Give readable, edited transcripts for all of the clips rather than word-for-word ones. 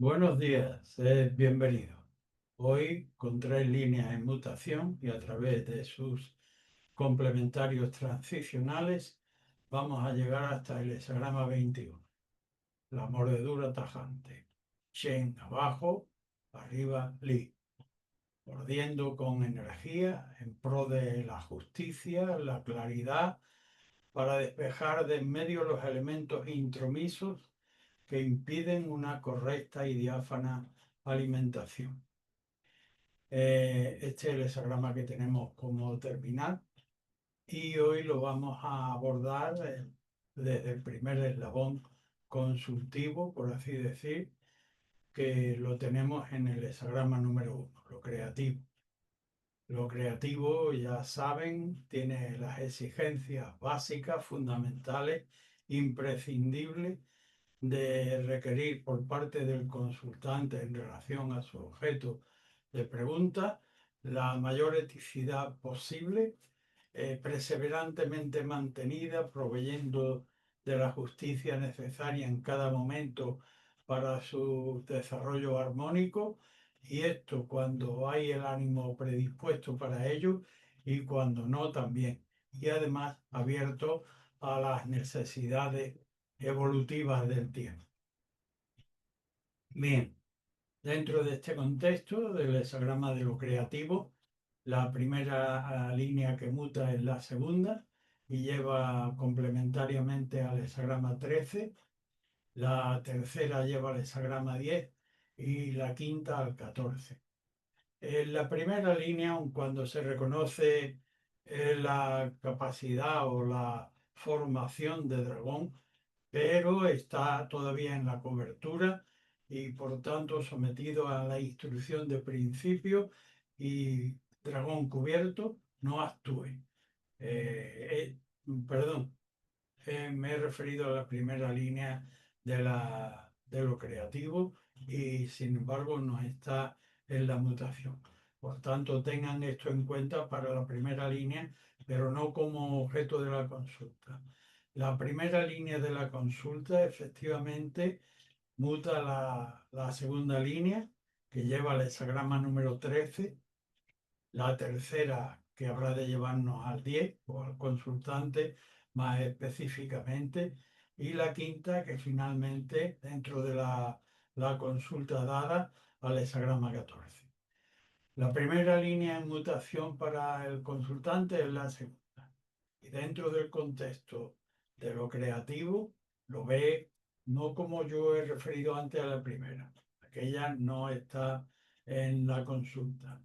Buenos días, bienvenido. Hoy, con tres líneas en mutación y a través de sus complementarios transicionales, vamos a llegar hasta el hexagrama 21, la mordedura tajante. Shen abajo, arriba Li, mordiendo con energía en pro de la justicia, la claridad, para despejar de en medio los elementos intromisos que impiden una correcta y diáfana alimentación. Este es el hexagrama que tenemos como terminal y hoy lo vamos a abordar desde el primer eslabón consultivo, por así decir, que lo tenemos en el hexagrama número 1, lo creativo. Lo creativo, ya saben, tiene las exigencias básicas, fundamentales, imprescindibles de requerir por parte del consultante en relación a su objeto de pregunta la mayor eticidad posible, perseverantemente mantenida, proveyendo de la justicia necesaria en cada momento para su desarrollo armónico, y esto cuando hay el ánimo predispuesto para ello y cuando no también. Y además abierto a las necesidades evolutivas del tiempo. Bien, dentro de este contexto del hexagrama de lo creativo, la primera línea que muta es la segunda y lleva complementariamente al hexagrama 13, la tercera lleva al hexagrama 10 y la quinta al 14. En la primera línea, aun cuando se reconoce la capacidad o la formación de dragón, pero está todavía en la cobertura y por tanto sometido a la instrucción de principio y dragón cubierto, no actúe. Perdón, me he referido a la primera línea de lo creativo y sin embargo no está en la mutación. Por tanto, tengan esto en cuenta para la primera línea, pero no como objeto de la consulta. La primera línea de la consulta efectivamente muta la segunda línea, que lleva el hexagrama número 13, la tercera que habrá de llevarnos al 10 o al consultante más específicamente, y la quinta que finalmente dentro de la consulta dada al hexagrama 14. La primera línea en mutación para el consultante es la segunda. Y dentro del contexto de lo creativo, lo ve no como yo he referido antes a la primera. Aquella no está en la consulta.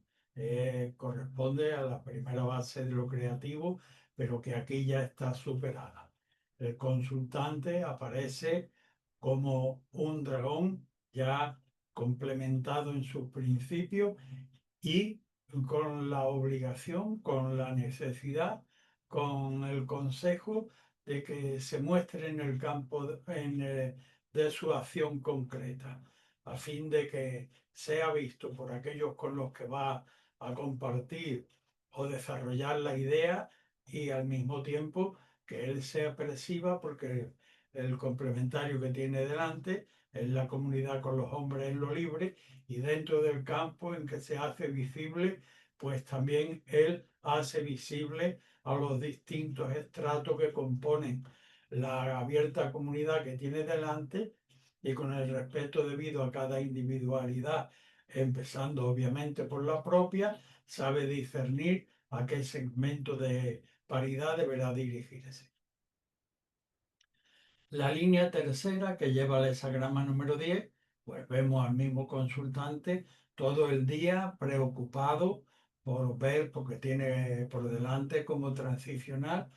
Corresponde a la primera base de lo creativo, pero que aquí ya está superada. El consultante aparece como un dragón ya complementado en sus principios y con la obligación, con la necesidad, con el consejo de que se muestre en el campo de su acción concreta, a fin de que sea visto por aquellos con los que va a compartir o desarrollar la idea y al mismo tiempo que él se perciba porque el complementario que tiene delante es la comunidad con los hombres en lo libre y dentro del campo en que se hace visible, pues también él hace visible a los distintos estratos que componen la abierta comunidad que tiene delante y con el respeto debido a cada individualidad, empezando obviamente por la propia, sabe discernir a qué segmento de paridad deberá dirigirse. La línea tercera que lleva el hexagrama número 10, pues vemos al mismo consultante todo el día preocupado por ver, porque tiene por delante como transicional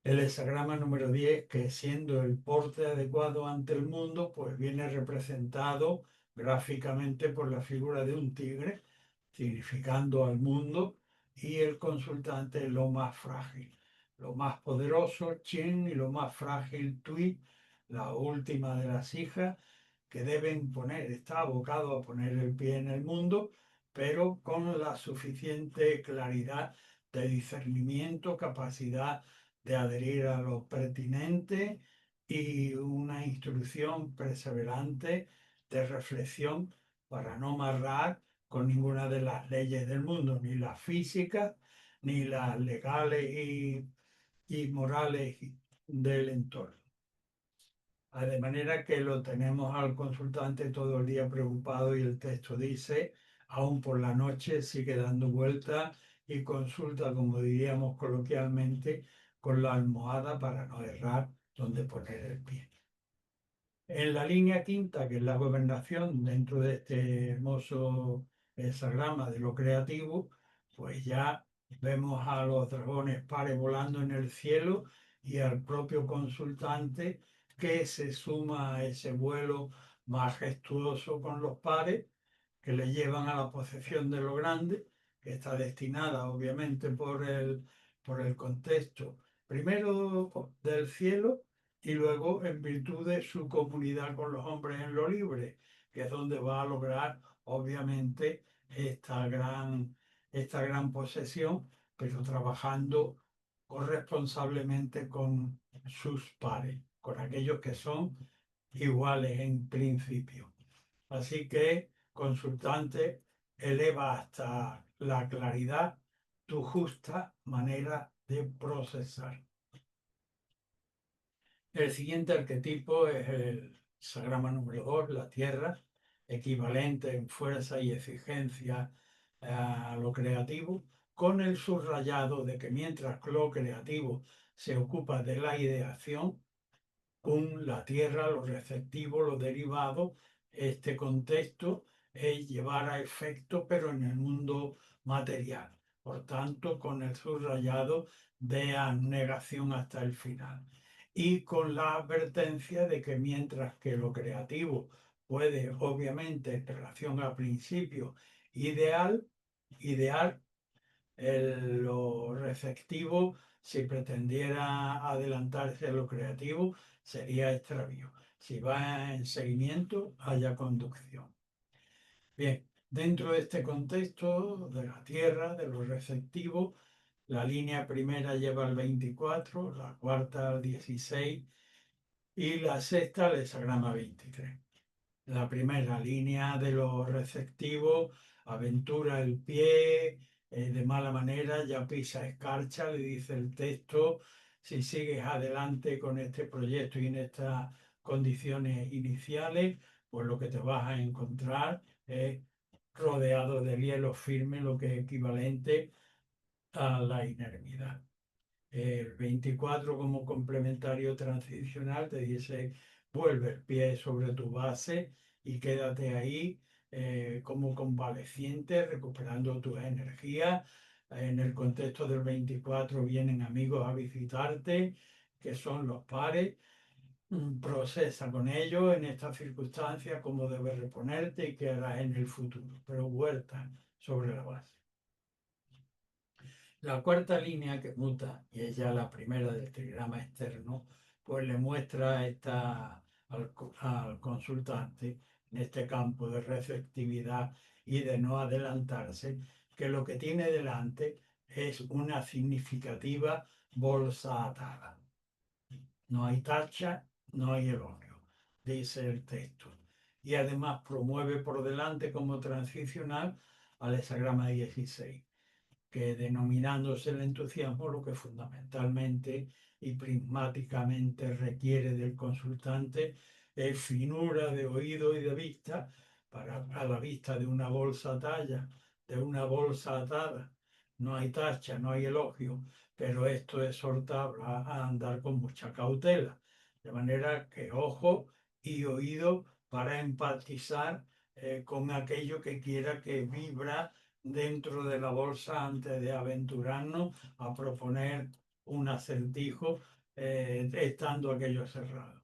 el hexagrama número 10, que siendo el porte adecuado ante el mundo, pues viene representado gráficamente por la figura de un tigre, significando al mundo, y el consultante lo más frágil. Lo más poderoso, Chen, y lo más frágil, Tui, la última de las hijas, que deben poner, está abocado a poner el pie en el mundo, pero con la suficiente claridad de discernimiento, capacidad de adherir a lo pertinente y una instrucción perseverante de reflexión para no amarrar con ninguna de las leyes del mundo, ni las físicas, ni las legales y morales del entorno. De manera que lo tenemos al consultante todo el día preocupado y el texto dice, aún por la noche sigue dando vueltas y consulta, como diríamos coloquialmente, con la almohada para no errar dónde poner el pie. En la línea quinta, que es la gobernación, dentro de este hermoso hexagrama de lo creativo, pues ya vemos a los dragones pares volando en el cielo y al propio consultante que se suma a ese vuelo majestuoso con los pares que le llevan a la posesión de lo grande, que está destinada obviamente por el contexto, primero del cielo y luego en virtud de su comunidad con los hombres en lo libre, que es donde va a lograr obviamente esta gran posesión, pero trabajando corresponsablemente con sus pares, con aquellos que son iguales en principio. Así que, consultante, eleva hasta la claridad tu justa manera de procesar. El siguiente arquetipo es el sagrama número 2, la tierra, equivalente en fuerza y exigencia a lo creativo, con el subrayado de que mientras lo creativo se ocupa de la ideación, con la tierra, lo receptivo, lo derivado, este contexto es llevar a efecto, pero en el mundo material. Por tanto, con el subrayado de abnegación hasta el final. Y con la advertencia de que mientras que lo creativo puede, obviamente, en relación al principio ideal, lo receptivo, si pretendiera adelantarse a lo creativo, sería extravío. Si va en seguimiento, haya conducción. Bien, dentro de este contexto de la Tierra, de lo receptivo, la línea primera lleva al 24, la cuarta al 16 y la sexta al hexagrama 23. La primera línea de lo receptivo, aventura el pie, de mala manera, ya pisa escarcha, le dice el texto, si sigues adelante con este proyecto y en estas condiciones iniciales, pues lo que te vas a encontrar es rodeado de hielo firme, lo que es equivalente a la inermidad. El 24 como complementario transicional te dice, vuelve el pie sobre tu base y quédate ahí como convaleciente, recuperando tus energías. En el contexto del 24 vienen amigos a visitarte, que son los pares. Procesa con ellos en estas circunstancias cómo debes reponerte y qué harás en el futuro, pero vuelta sobre la base. La cuarta línea que muta, y es ya la primera del trigrama externo, pues le muestra al consultante en este campo de receptividad y de no adelantarse, que lo que tiene delante es una significativa bolsa atada. No hay tacha, no hay elogio, dice el texto. Y además promueve por delante como transicional al hexagrama 16, que denominándose el entusiasmo lo que fundamentalmente y prismáticamente requiere del consultante es finura de oído y de vista para a la vista de una bolsa talla, de una bolsa atada. No hay tacha, no hay elogio, pero esto exhorta a andar con mucha cautela, de manera que ojo y oído para empatizar con aquello que quiera que vibra dentro de la bolsa antes de aventurarnos a proponer un acertijo estando aquello cerrado.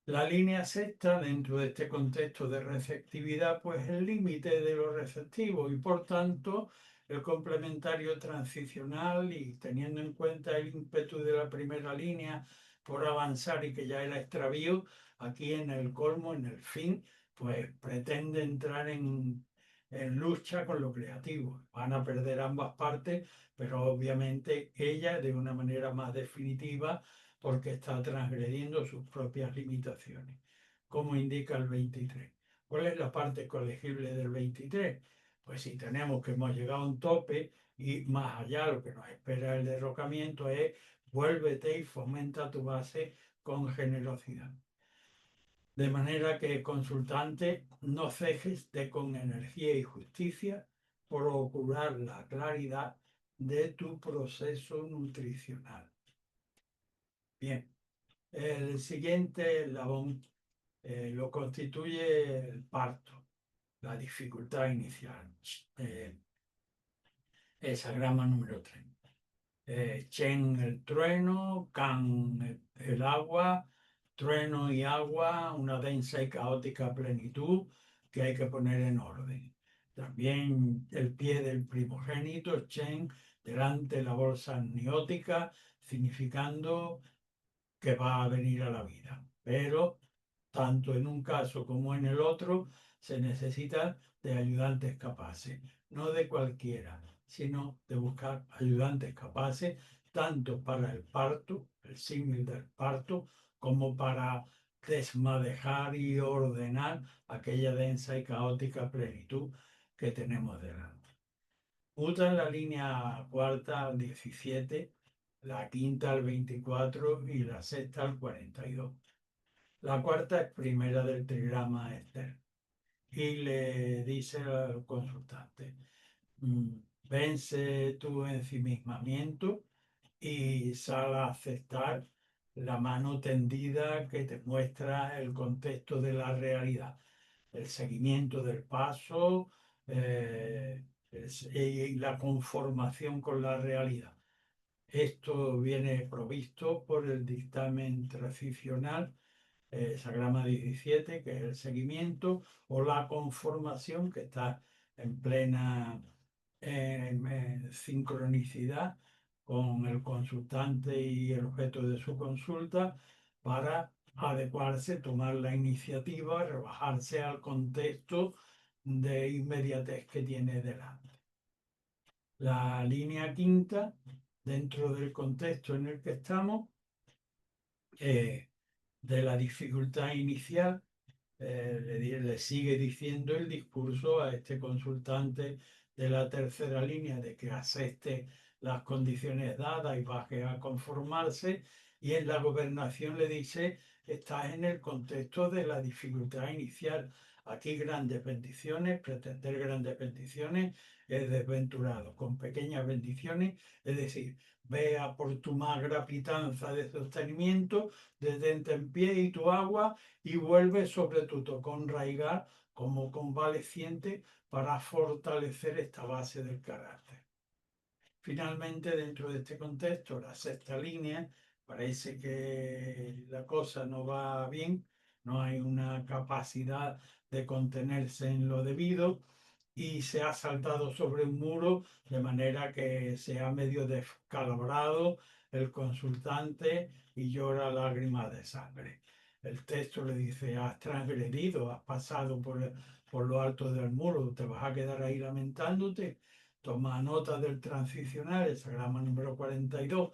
La línea sexta, dentro de este contexto de receptividad, pues es el límite de lo receptivo y por tanto el complementario transicional y teniendo en cuenta el ímpetu de la primera línea por avanzar y que ya era extravío, aquí en el colmo, en el fin, pues pretende entrar en lucha con lo creativo. Van a perder ambas partes, pero obviamente ella de una manera más definitiva porque está transgrediendo sus propias limitaciones. como indica el 23. ¿Cuál es la parte colegible del 23? Pues si tenemos que hemos llegado a un tope y más allá lo que nos espera el derrocamiento es vuélvete y fomenta tu base con generosidad. De manera que, consultante, no cejes de con energía y justicia procurar la claridad de tu proceso nutricional. Bien, el siguiente eslabón lo constituye el parto, la dificultad inicial. Eh, Esa grama número 3. Chen el trueno, Can el agua, trueno y agua, una densa y caótica plenitud que hay que poner en orden. También el pie del primogénito, Chen, delante la bolsa amniótica, significando que va a venir a la vida. Pero tanto en un caso como en el otro se necesita de ayudantes capaces, no de cualquiera, sino de buscar ayudantes capaces tanto para el parto, el símil del parto, como para desmadejar y ordenar aquella densa y caótica plenitud que tenemos delante. Muta en la línea cuarta al 17, la quinta al 24 y la sexta al 42. La cuarta es primera del trigrama Esther y le dice al consultante, mm, vence tu ensimismamiento y sal a aceptar la mano tendida que te muestra el contexto de la realidad, el seguimiento del paso y la conformación con la realidad. Esto viene provisto por el dictamen transicional Sagrama 17, que es el seguimiento, o la conformación, que está en plena sincronicidad con el consultante y el objeto de su consulta, para adecuarse, tomar la iniciativa, rebajarse al contexto de inmediatez que tiene delante. La línea quinta, dentro del contexto en el que estamos, de la dificultad inicial, le sigue diciendo el discurso a este consultante de la tercera línea de que acepte las condiciones dadas y baje a conformarse, y en la gobernación le dice, estás en el contexto de la dificultad inicial. Aquí grandes bendiciones, pretender grandes bendiciones es desventurado. Con pequeñas bendiciones, es decir, vea por tu magra pitanza de sostenimiento, detente en pie y tu agua y vuelve sobre tu tocón raigar como convaleciente para fortalecer esta base del carácter. Finalmente, dentro de este contexto, la sexta línea, parece que la cosa no va bien, no hay una capacidad de contenerse en lo debido y se ha saltado sobre un muro de manera que se ha medio descalabrado el consultante y llora lágrimas de sangre. El texto le dice, has transgredido, has pasado por lo alto del muro, te vas a quedar ahí lamentándote. Toma nota del transicional, el sagrama número 42,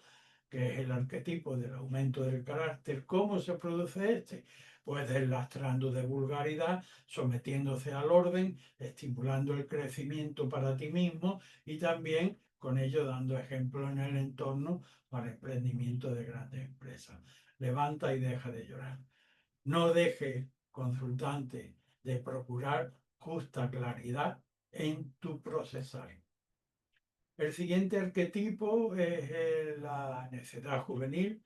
que es el arquetipo del aumento del carácter. ¿Cómo se produce este? Pues deslastrando de vulgaridad, sometiéndose al orden, estimulando el crecimiento para ti mismo y también con ello dando ejemplo en el entorno para emprendimiento de grandes empresas. Levanta y deja de llorar. No deje, consultante, de procurar justa claridad en tu procesar. El siguiente arquetipo es la necedad juvenil,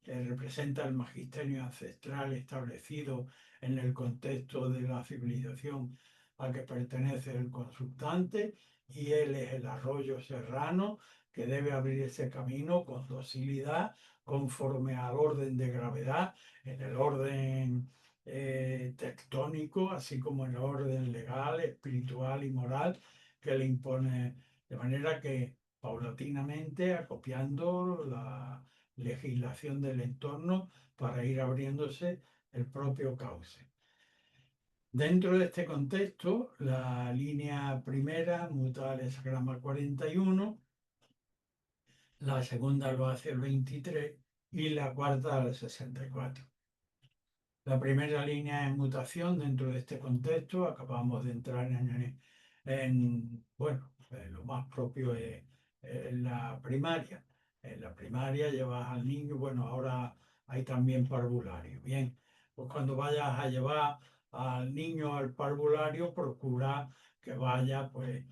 que representa el magisterio ancestral establecido en el contexto de la civilización a que pertenece el consultante, y él es el arroyo serrano que debe abrir ese camino con docilidad, conforme al orden de gravedad, en el orden tectónico, así como en el orden legal, espiritual y moral que le impone, de manera que paulatinamente acopiando la legislación del entorno para ir abriéndose el propio cauce. Dentro de este contexto, la línea primera muta al hexagrama 41, la segunda lo hace el 23 y la cuarta al 64. La primera línea de mutación dentro de este contexto, acabamos de entrar bueno, lo más propio es la primaria. En la primaria llevas al niño, bueno, ahora hay también parvulario. Bien, pues cuando vayas a llevar al niño al parvulario, procura que vaya pues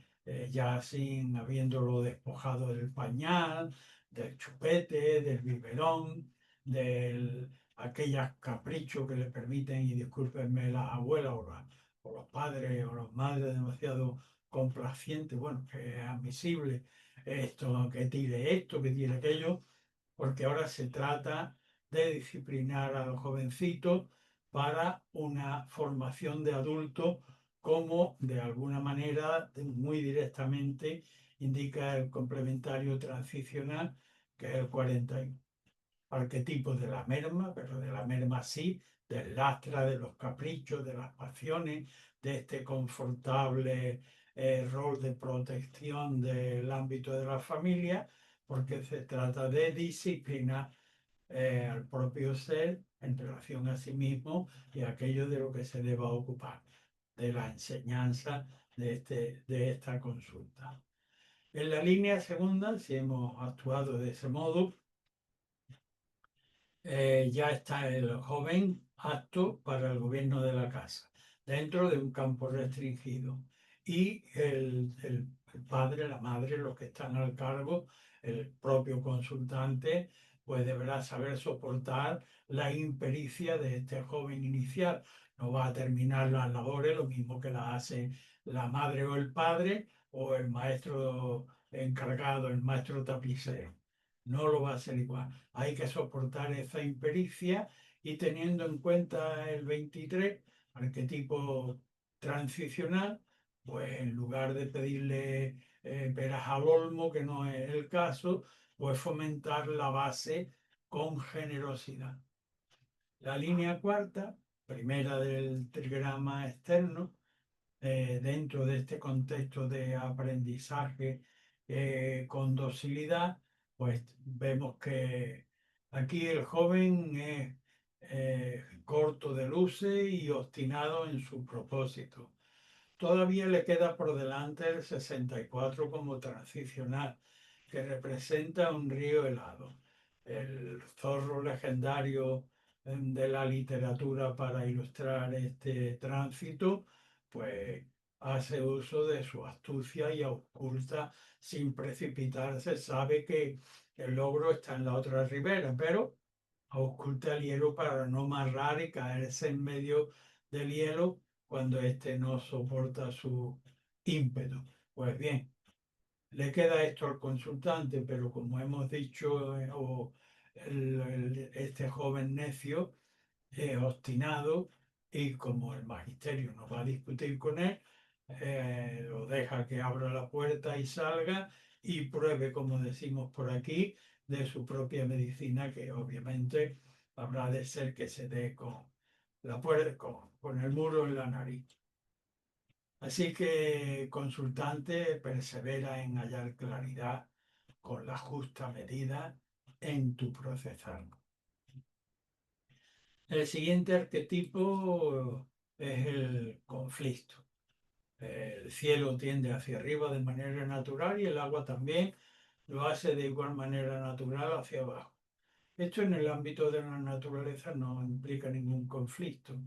ya sin habiéndolo despojado del pañal, del chupete, del biberón, del aquellos caprichos que le permiten, y discúlpenme las abuelas o los padres o las madres demasiado complacientes, bueno, que es admisible esto, que tire esto, que tire aquello, porque ahora se trata de disciplinar a los jovencitos para una formación de adultos, como de alguna manera, muy directamente, indica el complementario transicional, que es el 41 arquetipos de la merma, pero de la merma sí, del lastra, de los caprichos, de las pasiones, de este confortable rol de protección del ámbito de la familia, porque se trata de disciplinar al propio ser en relación a sí mismo y aquello de lo que se deba ocupar, de la enseñanza de esta consulta. En la línea segunda, si hemos actuado de ese modo, ya está el joven apto para el gobierno de la casa, dentro de un campo restringido. Y el padre, la madre, los que están al cargo, el propio consultante, pues deberá saber soportar la impericia de este joven inicial. No va a terminar las labores lo mismo que las hace la madre o el padre o el maestro encargado, el maestro tapicero. No lo va a hacer igual. Hay que soportar esa impericia, y teniendo en cuenta el 23, arquetipo transicional, pues en lugar de pedirle peras al olmo, que no es el caso, pues fomentar la base con generosidad. La línea cuarta, primera del trigrama externo, dentro de este contexto de aprendizaje con docilidad, pues vemos que aquí el joven es corto de luces y obstinado en su propósito. Todavía le queda por delante el 64 como transicional, que representa un río helado. El zorro legendario de la literatura para ilustrar este tránsito, pues hace uso de su astucia y ausculta sin precipitarse. Sabe que el logro está en la otra ribera, pero ausculta el hielo para no marrar y caerse en medio del hielo cuando éste no soporta su ímpetu. Pues bien, le queda esto al consultante, pero como hemos dicho, este joven necio es obstinado, y como el magisterio no va a discutir con él, lo deja que abra la puerta y salga y pruebe, como decimos por aquí, de su propia medicina, que obviamente habrá de ser que se dé con la puerta, con el muro en la nariz. Así que consultante, persevera en hallar claridad con la justa medida en tu procesar. El siguiente arquetipo es el conflicto. El cielo tiende hacia arriba de manera natural y el agua también lo hace de igual manera natural hacia abajo. Esto en el ámbito de la naturaleza no implica ningún conflicto.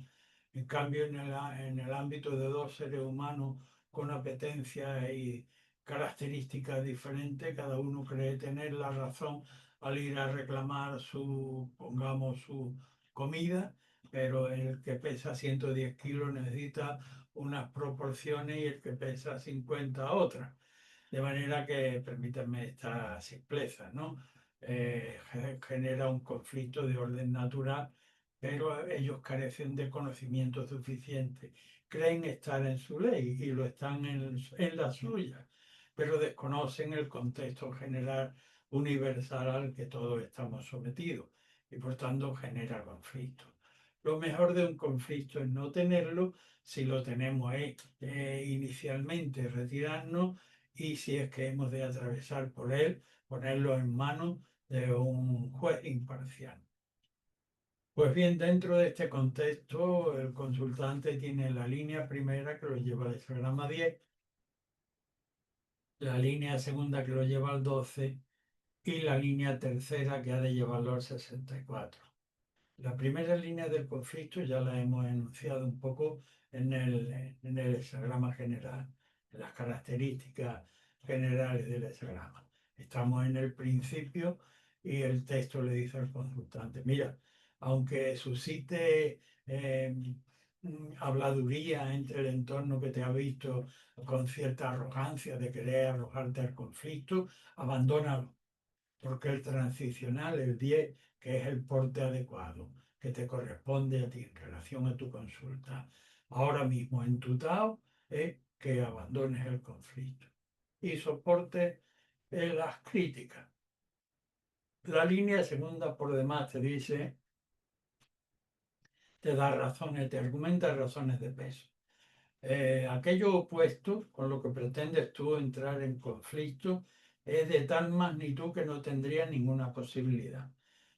En cambio, en el ámbito de dos seres humanos con apetencias y características diferentes, cada uno cree tener la razón al ir a reclamar pongamos, su comida, pero el que pesa 110 kilos necesita unas proporciones y el que pesa 50 otras. De manera que, permítanme esta simpleza, ¿no? Genera un conflicto de orden natural, pero ellos carecen de conocimiento suficiente. Creen estar en su ley y lo están en la suya, pero desconocen el contexto general universal al que todos estamos sometidos, y por tanto genera conflicto. Lo mejor de un conflicto es no tenerlo. Si lo tenemos es inicialmente retirarnos, y si es que hemos de atravesar por él, ponerlo en manos de un juez imparcial. Pues bien, dentro de este contexto, el consultante tiene la línea primera que lo lleva al hexagrama 10, la línea segunda que lo lleva al 12 y la línea tercera que ha de llevarlo al 64. La primera línea del conflicto ya la hemos enunciado un poco en el hexagrama general, en las características generales del hexagrama. Estamos en el principio y el texto le dice al consultante, mira, aunque suscite habladuría entre el entorno que te ha visto con cierta arrogancia de querer arrojarte al conflicto, abandónalo porque el transicional, el 10, que es el porte adecuado, que te corresponde a ti en relación a tu consulta, ahora mismo en tu TAO, es que abandones el conflicto y soporte las críticas. La línea segunda por demás te dice, te da razones, te argumenta razones de peso. Aquello opuesto con lo que pretendes tú entrar en conflicto es de tal magnitud que no tendría ninguna posibilidad.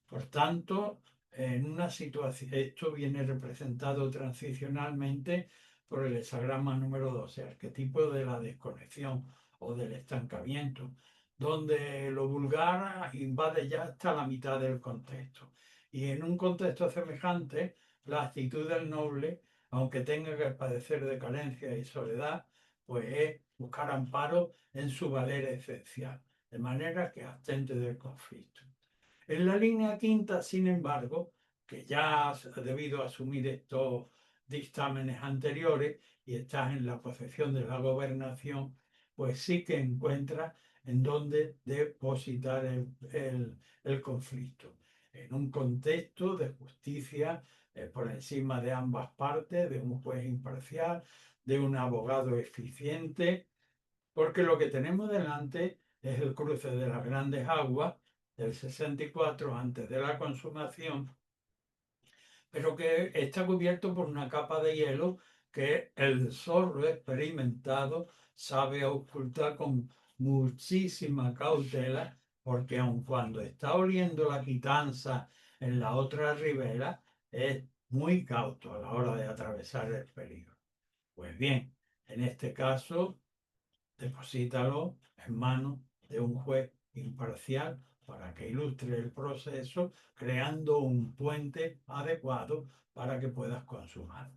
Por tanto, en una situación, esto viene representado transicionalmente por el hexagrama número 12, arquetipo de la desconexión o del estancamiento, donde lo vulgar invade ya hasta la mitad del contexto. Y en un contexto semejante, la actitud del noble, aunque tenga que padecer de carencia y soledad, pues es buscar amparo en su valer esencial, de manera que abstente del conflicto. En la línea quinta, sin embargo, que ya has debido asumir estos dictámenes anteriores y estás en la posesión de la gobernación, pues sí que encuentras en dónde depositar el conflicto. En un contexto de justicia por encima de ambas partes, de un juez imparcial, de un abogado eficiente, porque lo que tenemos delante es el cruce de las grandes aguas del 64 antes de la consumación, pero que está cubierto por una capa de hielo que el zorro experimentado sabe ocultar con muchísima cautela, porque aun cuando está oliendo la quitanza en la otra ribera, es muy cauto a la hora de atravesar el peligro. Pues bien, en este caso deposítalo en manos de un juez imparcial para que ilustre el proceso, creando un puente adecuado para que puedas consumar.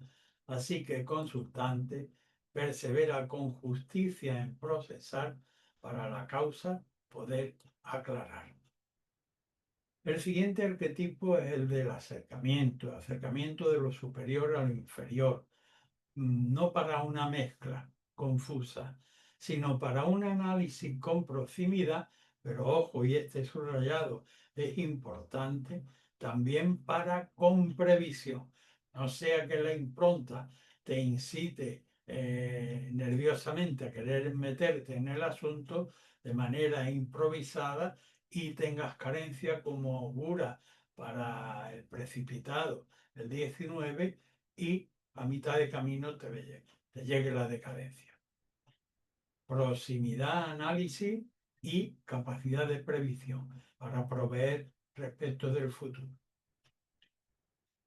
Así que consultante, persevera con justicia en procesar para la causa poder aclarar. El siguiente arquetipo es el del acercamiento de lo superior a lo inferior, no para una mezcla confusa, sino para un análisis con proximidad, pero ojo, y este subrayado es importante, también para con previsión. No sea que la impronta te incite nerviosamente a querer meterte en el asunto de manera improvisada y tengas carencia como augura para el precipitado el 19 y a mitad de camino te llegue la decadencia. Proximidad, análisis y capacidad de previsión para proveer respecto del futuro.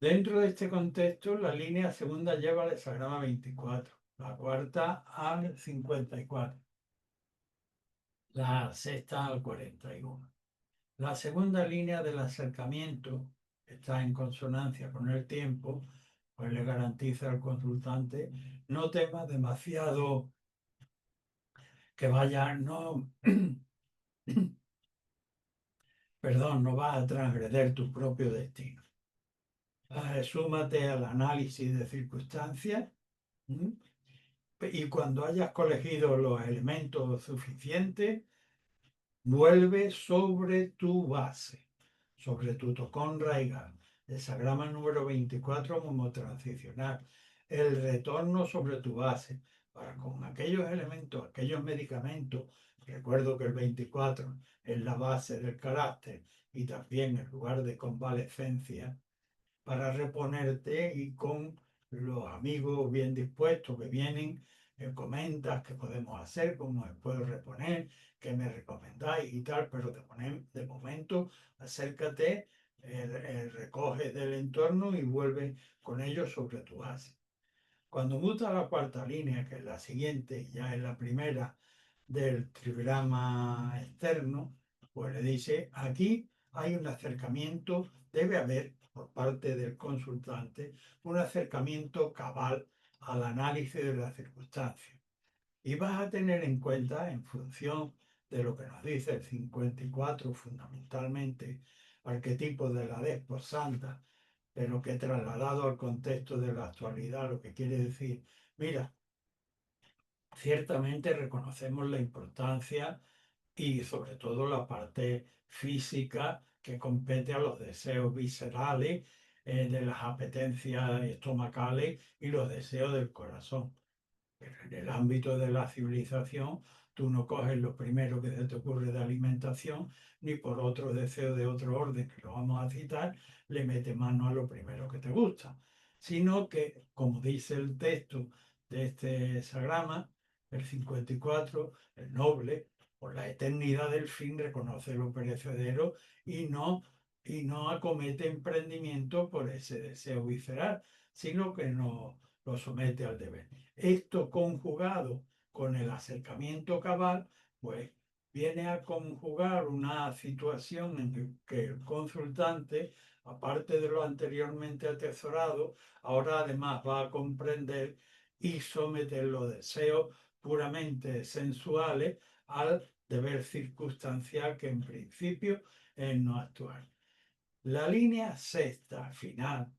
Dentro de este contexto, la línea segunda lleva al hexagrama 24, la cuarta al 54, la sexta al 41. La segunda línea del acercamiento está en consonancia con el tiempo, pues le garantiza al consultante no temas demasiado que vaya, no, perdón, no vas a transgreder tu propio destino. Súmate al análisis de circunstancias y cuando hayas colegido los elementos suficientes, vuelve sobre tu base, sobre tu tocón raigal. Desagrama número 24 como transicional. El retorno sobre tu base para con aquellos elementos, aquellos medicamentos. Recuerdo que el 24 es la base del carácter y también el lugar de convalescencia para reponerte y con los amigos bien dispuestos que vienen, comentas qué podemos hacer, cómo me puedo reponer, qué me recomendáis y tal, pero de momento acércate recoge del entorno y vuelve con ello sobre tu base. Cuando muta la cuarta línea, que es la siguiente, ya es la primera del trigrama externo, pues le dice, aquí hay un acercamiento, debe haber por parte del consultante un acercamiento cabal al análisis de las circunstancias. Y vas a tener en cuenta, en función de lo que nos dice el 54, fundamentalmente, arquetipo de la desposanta, pero que trasladado al contexto de la actualidad, lo que quiere decir, mira, ciertamente reconocemos la importancia y sobre todo la parte física que compete a los deseos viscerales, de las apetencias estomacales y los deseos del corazón. Pero en el ámbito de la civilización, tú no coges lo primero que se te ocurre de alimentación, ni por otro deseo de otro orden, que lo vamos a citar, le metes mano a lo primero que te gusta, sino que, como dice el texto de este sagrama, el 54, el noble, por la eternidad del fin, reconoce lo perecedero y no acomete emprendimiento por ese deseo visceral, sino que no lo somete al deber. Esto conjugado con el acercamiento cabal, pues viene a conjugar una situación en que el consultante, aparte de lo anteriormente atesorado, ahora además va a comprender y someter los deseos puramente sensuales al deber circunstancial que en principio es no actuar. La línea sexta final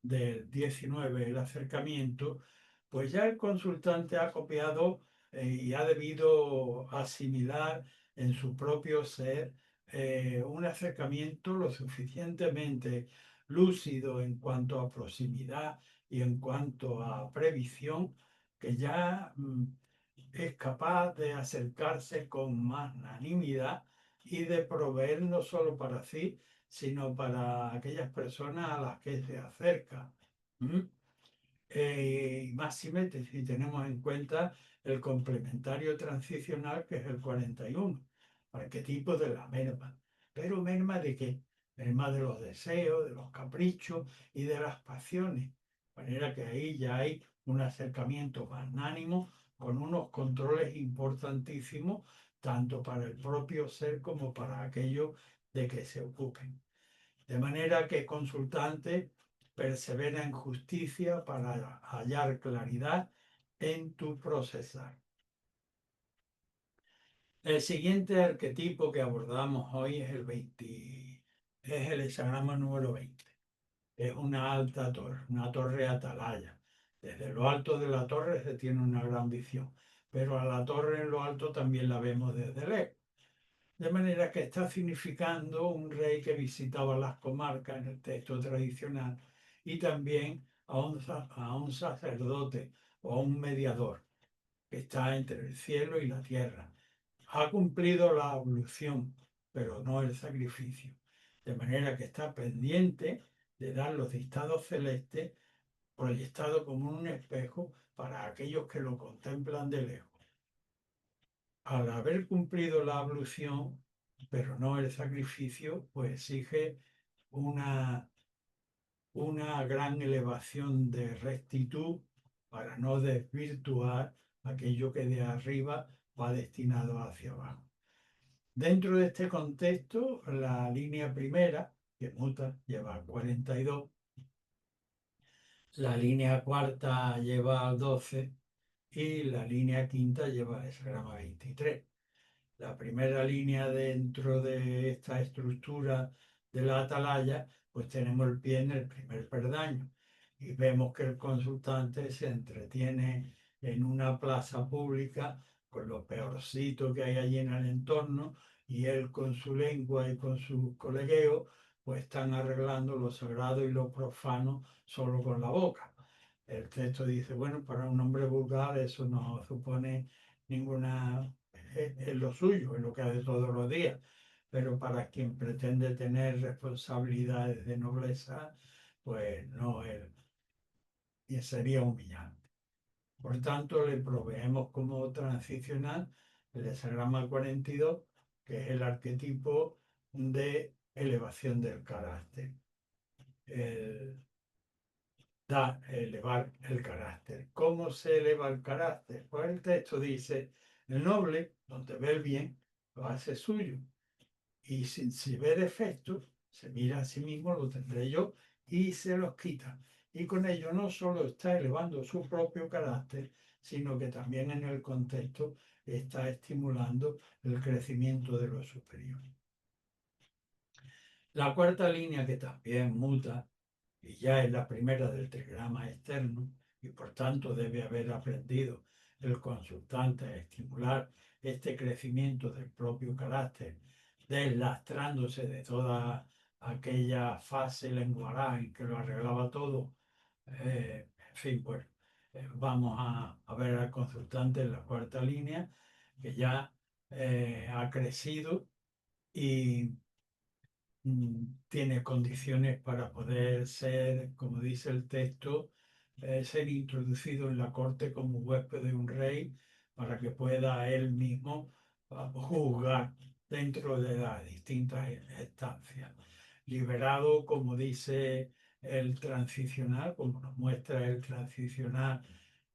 del 19, el acercamiento, pues ya el consultante ha copiado, y ha debido asimilar en su propio ser, un acercamiento lo suficientemente lúcido en cuanto a proximidad y en cuanto a previsión, que ya es capaz de acercarse con magnanimidad y de proveer no solo para sí, sino para aquellas personas a las que se acerca. ¿Mm? Y más si tenemos en cuenta el complementario transicional, que es el 41, arquetipo de la merma. ¿Pero merma de qué? Merma de los deseos, de los caprichos y de las pasiones. De manera que ahí ya hay un acercamiento magnánimo con unos controles importantísimos, tanto para el propio ser como para aquellos de que se ocupen. De manera que consultante persevera en justicia para hallar claridad en tu procesar. El siguiente arquetipo que abordamos hoy es el 20, es el hexagrama número 20. Es una alta torre, una torre atalaya. Desde lo alto de la torre se tiene una gran visión, pero a la torre en lo alto también la vemos desde lejos. De manera que está significando un rey que visitaba las comarcas en el texto tradicional, y también a un sacerdote o a un mediador que está entre el cielo y la tierra. Ha cumplido la ablución, pero no el sacrificio. De manera que está pendiente de dar los dictados celestes, proyectado como un espejo para aquellos que lo contemplan de lejos. Al haber cumplido la ablución, pero no el sacrificio, pues exige una, una gran elevación de rectitud para no desvirtuar aquello que de arriba va destinado hacia abajo. Dentro de este contexto, la línea primera, que muta, lleva 42, la línea cuarta lleva al 12 y la línea quinta lleva el grama 23. La primera línea dentro de esta estructura de la atalaya, pues tenemos el pie en el primer peldaño y vemos que el consultante se entretiene en una plaza pública con lo peorcito que hay allí en el entorno, y él con su lengua y con su colegueo pues están arreglando lo sagrado y lo profano solo con la boca. El texto dice, bueno, para un hombre vulgar eso no supone ninguna, es lo suyo, es lo que hace todos los días, pero para quien pretende tener responsabilidades de nobleza, pues no es, y sería humillante. Por tanto, le proveemos como transicional el hexagrama 42, que es el arquetipo de elevación del carácter. El, elevar el carácter. ¿Cómo se eleva el carácter? Pues el texto dice, el noble, donde ve el bien, lo hace suyo. Y si ve defectos, se mira a sí mismo, lo tendré yo, y se los quita. Y con ello no solo está elevando su propio carácter, sino que también en el contexto está estimulando el crecimiento de lo superior. La cuarta línea, que también muta, y ya es la primera del trigrama externo, y por tanto debe haber aprendido el consultante a estimular este crecimiento del propio carácter, deslastrándose de toda aquella fase lenguaral en que lo arreglaba todo. En fin, pues vamos a ver al consultante en la cuarta línea, que ya ha crecido y tiene condiciones para poder ser, como dice el texto, ser introducido en la corte como huésped de un rey para que pueda él mismo juzgar dentro de las distintas estancias. Liberado, como dice el transicional, como nos muestra el transicional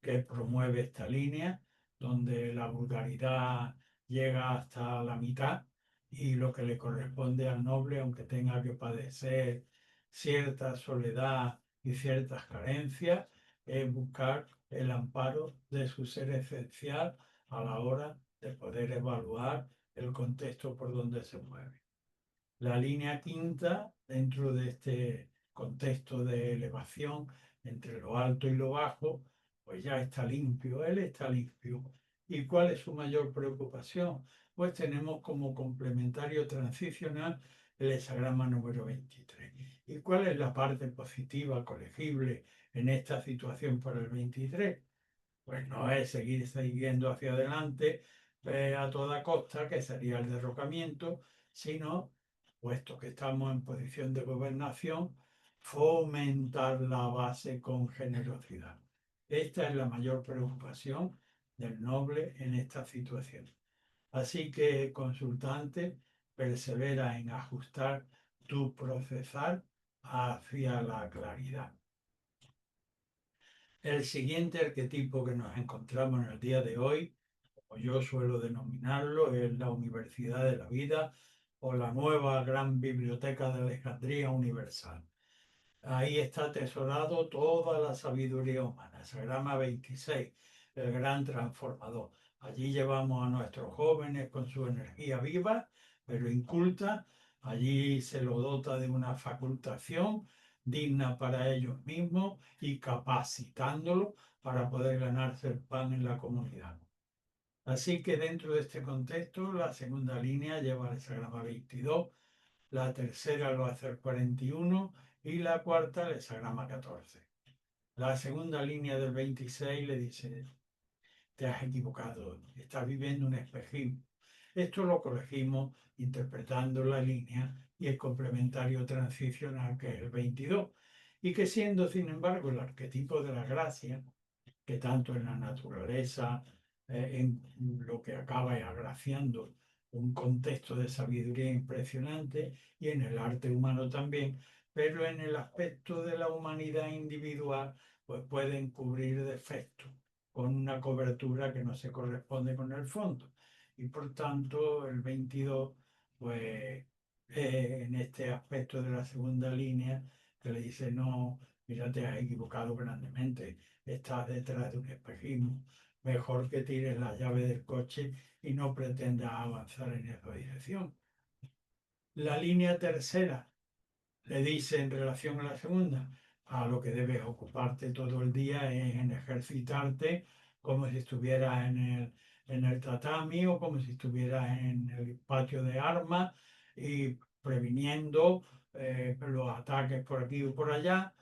que promueve esta línea, donde la vulgaridad llega hasta la mitad y lo que le corresponde al noble, aunque tenga que padecer cierta soledad y ciertas carencias, es buscar el amparo de su ser esencial a la hora de poder evaluar el contexto por donde se mueve. La línea quinta, dentro de este contexto de elevación entre lo alto y lo bajo, pues ya está limpio, él está limpio. ¿Y cuál es su mayor preocupación? Pues tenemos como complementario transicional el hexagrama número 23. ¿Y cuál es la parte positiva colegible en esta situación para el 23? Pues no es seguir siguiendo hacia adelante a toda costa, que sería el derrocamiento, sino, puesto que estamos en posición de gobernación, fomentar la base con generosidad. Esta es la mayor preocupación del noble en esta situación. Así que, consultante, persevera en ajustar tu procesar hacia la claridad. El siguiente arquetipo que nos encontramos en el día de hoy, como yo suelo denominarlo, es la Universidad de la Vida o la nueva gran biblioteca de Alejandría universal. Ahí está atesorado toda la sabiduría humana. Sagrama 26, el gran transformador. Allí llevamos a nuestros jóvenes con su energía viva, pero inculta. Allí se lo dota de una facultación digna para ellos mismos y capacitándolos para poder ganarse el pan en la comunidad. Así que dentro de este contexto, la segunda línea lleva el Sagrama 22, la tercera lo hace el 41 y la cuarta el hexagrama 14. La segunda línea del 26 le dice, te has equivocado, estás viviendo un espejismo. Esto lo corregimos interpretando la línea y el complementario transicional, que es el 22, y que siendo, sin embargo, el arquetipo de la gracia, que tanto en la naturaleza, en lo que acaba agraciando un contexto de sabiduría impresionante, y en el arte humano también, pero en el aspecto de la humanidad individual, pues pueden cubrir defectos con una cobertura que no se corresponde con el fondo. Y por tanto, el 22, pues en este aspecto de la segunda línea, que le dice, no, mira, te has equivocado grandemente, estás detrás de un espejismo, mejor que tires la llave del coche y no pretendas avanzar en esa dirección. La línea tercera le dice en relación a la segunda, a lo que debes ocuparte todo el día es en ejercitarte como si estuvieras en el tatami o como si estuvieras en el patio de armas y previniendo los ataques por aquí o por allá,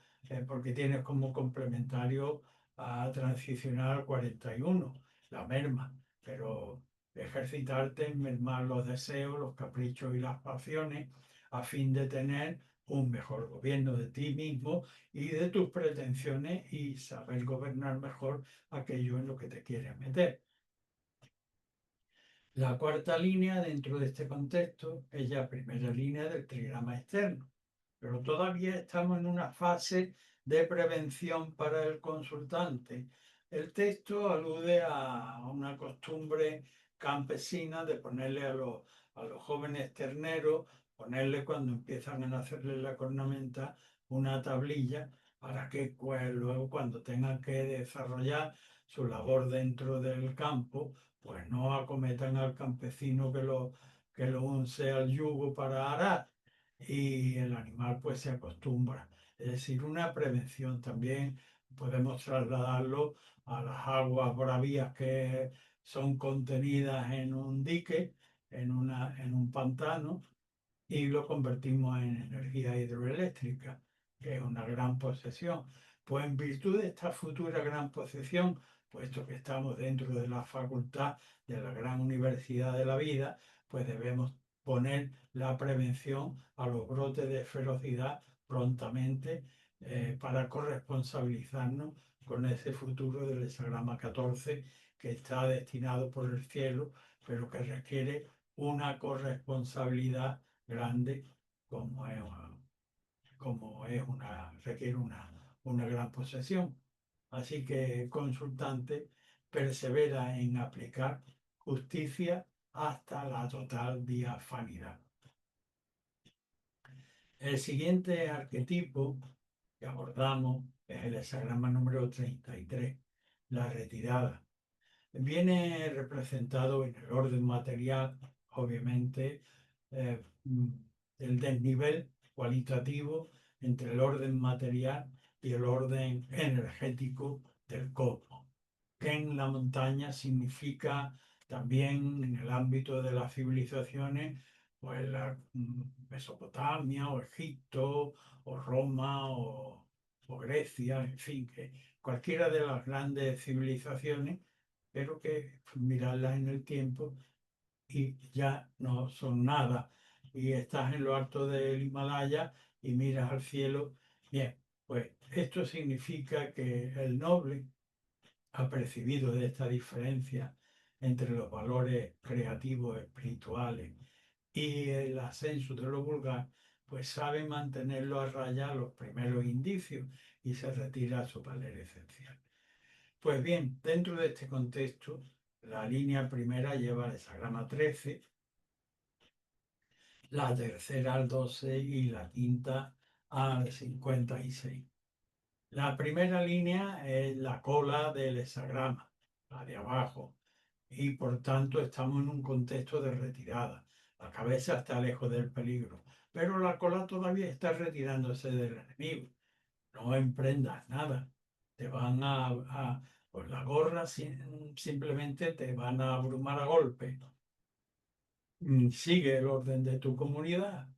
porque tienes como complementario a transicional 41, la merma, pero ejercitarte en mermar los deseos, los caprichos y las pasiones a fin de tener un mejor gobierno de ti mismo y de tus pretensiones y saber gobernar mejor aquello en lo que te quieres meter. La cuarta línea dentro de este contexto es la primera línea del trigrama externo, pero todavía estamos en una fase de prevención para el consultante. El texto alude a una costumbre campesina de ponerle a los jóvenes terneros, ponerle cuando empiezan a hacerle la cornamenta una tablilla para que pues, luego cuando tengan que desarrollar su labor dentro del campo, pues no acometan al campesino que lo unce al yugo para arar y el animal pues se acostumbra. Es decir, una prevención también podemos trasladarlo a las aguas bravías que son contenidas en un dique, en un pantano, y lo convertimos en energía hidroeléctrica, que es una gran posesión. Pues en virtud de esta futura gran posesión, puesto que estamos dentro de la facultad de la gran universidad de la vida, pues debemos poner la prevención a los brotes de ferocidad prontamente para corresponsabilizarnos con ese futuro del hexagrama 14 que está destinado por el cielo, pero que requiere una corresponsabilidad grande como es requiere una gran posesión. Así que el consultante persevera en aplicar justicia hasta la total diafanidad. El siguiente arquetipo que abordamos es el hexagrama número 33, la retirada. Viene representado en el orden material, obviamente, eh, mm, el desnivel cualitativo entre el orden material y el orden energético del cosmos, que en la montaña significa también en el ámbito de las civilizaciones, pues la Mesopotamia o Egipto o Roma o Grecia, en fin, que cualquiera de las grandes civilizaciones, pero que mirarlas en el tiempo y ya no son nada. Y estás en lo alto del Himalaya y miras al cielo. Bien, pues esto significa que el noble ha percibido de esta diferencia entre los valores creativos, espirituales y el ascenso de lo vulgar, pues sabe mantenerlo a raya los primeros indicios y se retira a su valer esencial. Pues bien, dentro de este contexto, la línea primera lleva el hexagrama 13, la tercera al 12 y la quinta al 56. La primera línea es la cola del hexagrama, la de abajo, y por tanto estamos en un contexto de retirada. La cabeza está lejos del peligro, pero la cola todavía está retirándose del enemigo. No emprendas nada. Te van pues la gorra simplemente te van a abrumar a golpe. Sigue el orden de tu comunidad.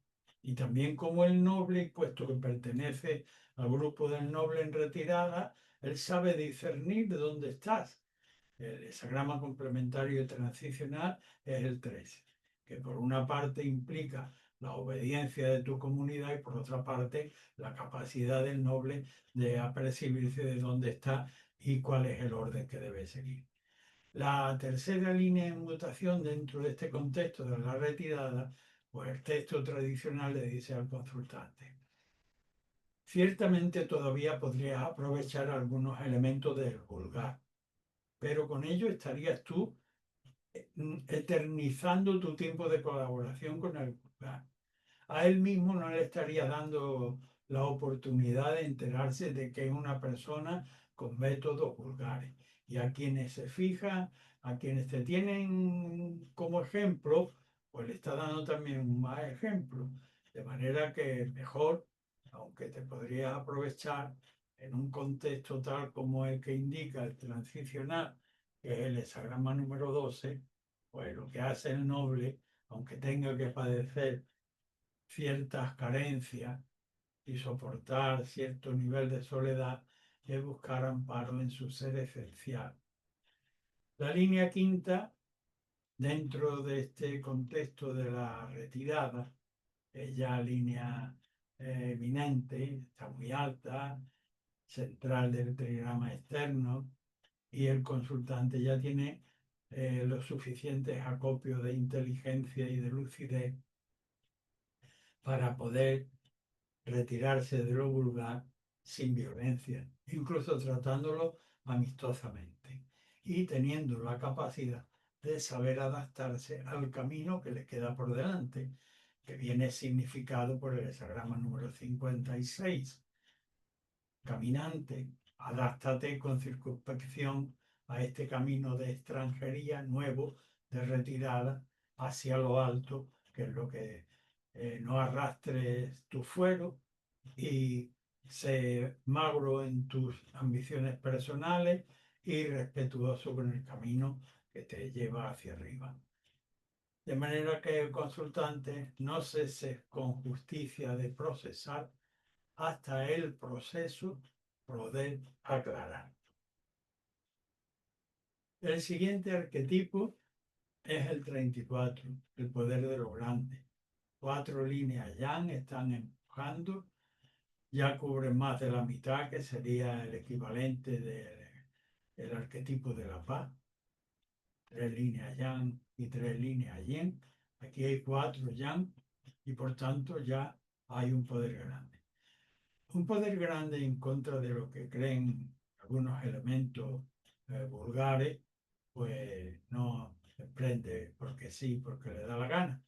Y también como el noble, puesto que pertenece al grupo del noble en retirada, él sabe discernir de dónde estás. El hexagrama complementario y transicional es el 13, que por una parte implica la obediencia de tu comunidad y por otra parte la capacidad del noble de apercibirse de dónde está y cuál es el orden que debe seguir. La tercera línea en mutación dentro de este contexto de la retirada, pues el texto tradicional le dice al consultante: ciertamente todavía podrías aprovechar algunos elementos del vulgar, pero con ello estarías tú eternizando tu tiempo de colaboración con el vulgar. A él mismo no le estaría dando la oportunidad de enterarse de que es una persona con métodos vulgares. Y a quienes se fijan, a quienes te tienen como ejemplo, pues le está dando también un más ejemplo. De manera que mejor, aunque te podrías aprovechar en un contexto tal como el que indica el transicional, que es el hexagrama número 12, pues lo que hace el noble, aunque tenga que padecer ciertas carencias y soportar cierto nivel de soledad, es buscar amparo en su ser esencial. La línea quinta, dentro de este contexto de la retirada, es ya línea eminente, está muy alta, central del telegrama externo, y el consultante ya tiene los suficientes acopios de inteligencia y de lucidez para poder retirarse de lo vulgar sin violencia, incluso tratándolo amistosamente y teniendo la capacidad de saber adaptarse al camino que le queda por delante, que viene significado por el hesagrama número 56. Caminante, adáptate con circunspección a este camino de extranjería nuevo, de retirada hacia lo alto, que es lo que no arrastres tu fuero y sé magro en tus ambiciones personales y respetuoso con el camino que te lleva hacia arriba. De manera que el consultante no cese con justicia de procesar hasta el proceso poder aclarar. El siguiente arquetipo es el 34, el poder de lo grande. 4 líneas yang están empujando, ya cubren más de la mitad, que sería el equivalente del arquetipo de la paz. 3 líneas yang y 3 líneas yin. Aquí hay 4 yang y por tanto ya hay un poder grande. Un poder grande en contra de lo que creen algunos elementos vulgares, pues no se prende porque sí, porque le da la gana.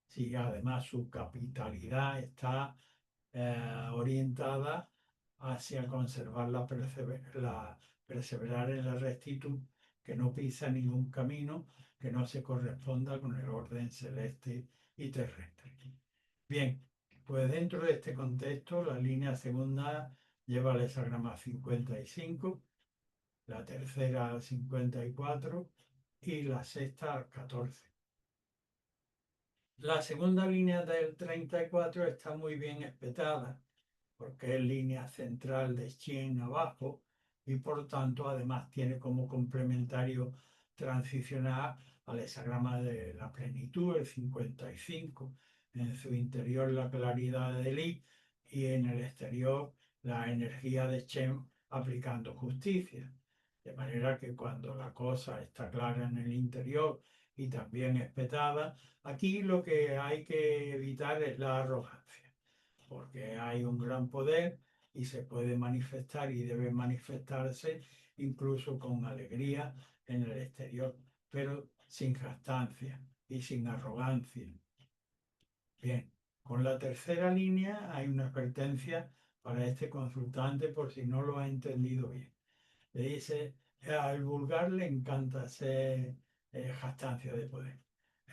Si además su capitalidad está orientada hacia conservar perseverar en la rectitud, que no pisa ningún camino que no se corresponda con el orden celeste y terrestre. Bien, pues dentro de este contexto, la línea segunda lleva el hexagrama 55, la tercera al 54 y la sexta al 14. La segunda línea del 34 está muy bien espetada, porque es línea central de Chen abajo y por tanto además tiene como complementario transicional al hexagrama de la plenitud, el 55, en su interior la claridad de Li y en el exterior la energía de Chen aplicando justicia. De manera que cuando la cosa está clara en el interior y también espetada, aquí lo que hay que evitar es la arrogancia, porque hay un gran poder y se puede manifestar y debe manifestarse incluso con alegría en el exterior, pero sin jactancia y sin arrogancia. Bien, con la tercera línea hay una advertencia para este consultante por si no lo ha entendido bien. Le dice, al vulgar le encanta ser jactancia de poder.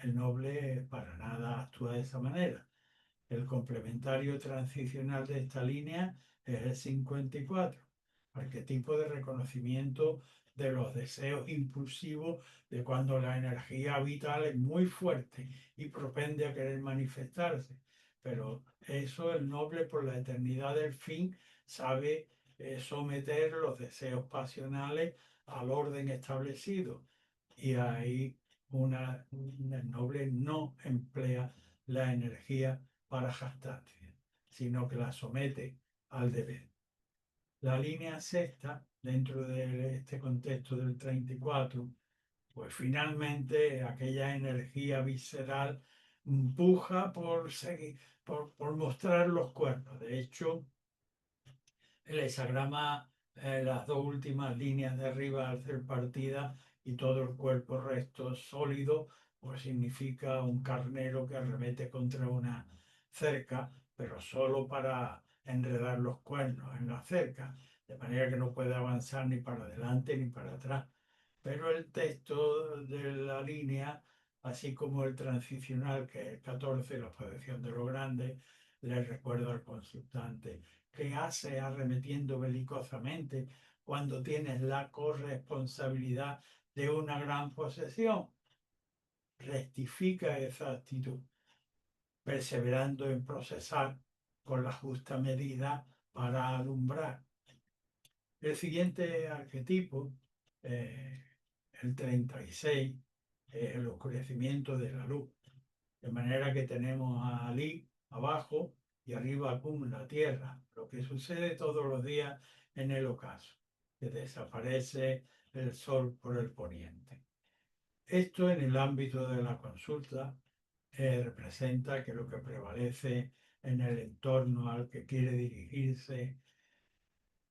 El noble para nada actúa de esa manera. El complementario transicional de esta línea es el 54, arquetipo de reconocimiento de los deseos impulsivos de cuando la energía vital es muy fuerte y propende a querer manifestarse. Pero eso el noble por la eternidad del fin sabe someter los deseos pasionales al orden establecido. Y ahí el noble no emplea la energía para jactancia, sino que la somete al deber. La línea sexta, dentro de este contexto del 34, pues finalmente aquella energía visceral empuja por seguir, por mostrar los cuernos. De hecho, el hexagrama, las dos últimas líneas de arriba al ser partida y todo el cuerpo resto sólido, pues significa un carnero que arremete contra una cerca, pero solo para enredar los cuernos en la cerca, de manera que no puede avanzar ni para adelante ni para atrás. Pero el texto de la línea, así como el transicional, que es el 14, la posición de lo grande, le recuerda al consultante que hace arremetiendo belicosamente cuando tienes la corresponsabilidad de una gran posesión. Rectifica esa actitud, perseverando en procesar con la justa medida para alumbrar. El siguiente arquetipo, el 36, es el oscurecimiento de la luz. De manera que tenemos a Ali abajo y arriba Akum, la tierra. Lo que sucede todos los días en el ocaso, que desaparece el sol por el poniente. Esto en el ámbito de la consulta representa que lo que prevalece en el entorno al que quiere dirigirse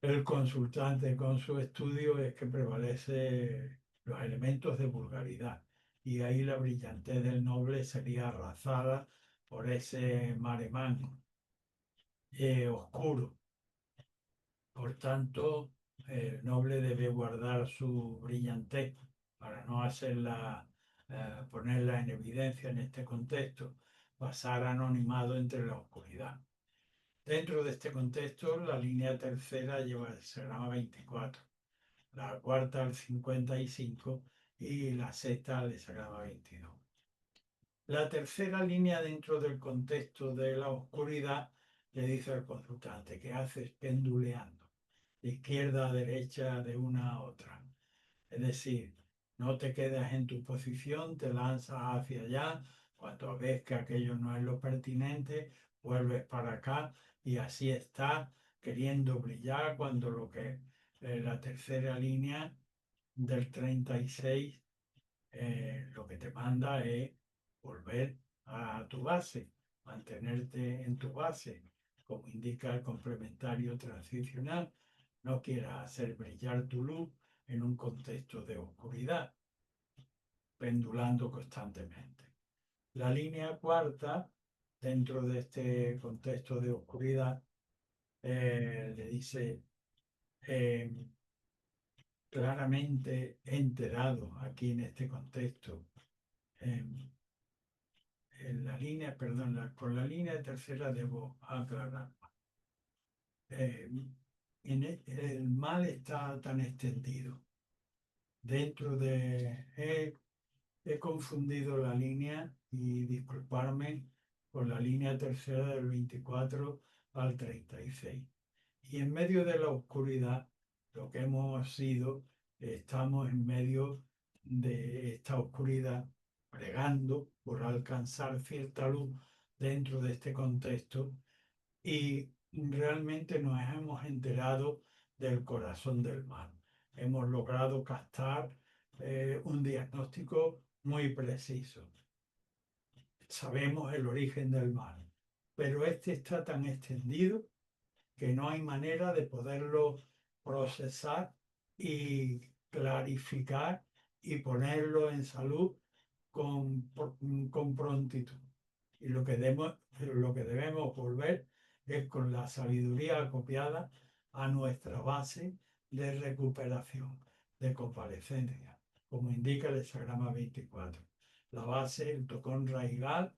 el consultante con su estudio es que prevalece los elementos de vulgaridad y ahí la brillantez del noble sería arrasada por ese maremán oscuro. Por tanto, el noble debe guardar su brillantez para no hacerla, ponerla en evidencia en este contexto, pasar anonimado entre la oscuridad. Dentro de este contexto, la línea tercera lleva el hexagrama 24, la cuarta al 55 y la sexta al hexagrama 22. La tercera línea dentro del contexto de la oscuridad le dice al consultante que haces penduleando de izquierda a derecha de una a otra. Es decir, no te quedas en tu posición, te lanzas hacia allá, cuando ves que aquello no es lo pertinente, vuelves para acá y así estás queriendo brillar cuando lo que la tercera línea del 36 lo que te manda es volver a tu base, mantenerte en tu base, como indica el complementario transicional. No quieras hacer brillar tu luz en un contexto de oscuridad, pendulando constantemente. La línea cuarta, dentro de este contexto de oscuridad, le dice eh, claramente enterado aquí en este contexto. eh, en la línea, perdón, con la línea tercera debo aclarar. El mal está tan extendido. Dentro de... he confundido la línea y disculparme con la línea tercera del 24 al 36. Y en medio de la oscuridad, lo que hemos sido, estamos en medio de esta oscuridad, pregando por alcanzar cierta luz dentro de este contexto y realmente nos hemos enterado del corazón del mal. Hemos logrado captar un diagnóstico muy preciso. Sabemos el origen del mal, pero este está tan extendido que no hay manera de poderlo procesar y clarificar y ponerlo en salud con, con prontitud. Y lo que debemos volver es con la sabiduría acopiada a nuestra base de recuperación, de convalecencia, como indica el hexagrama 24. La base, el tocón raigal,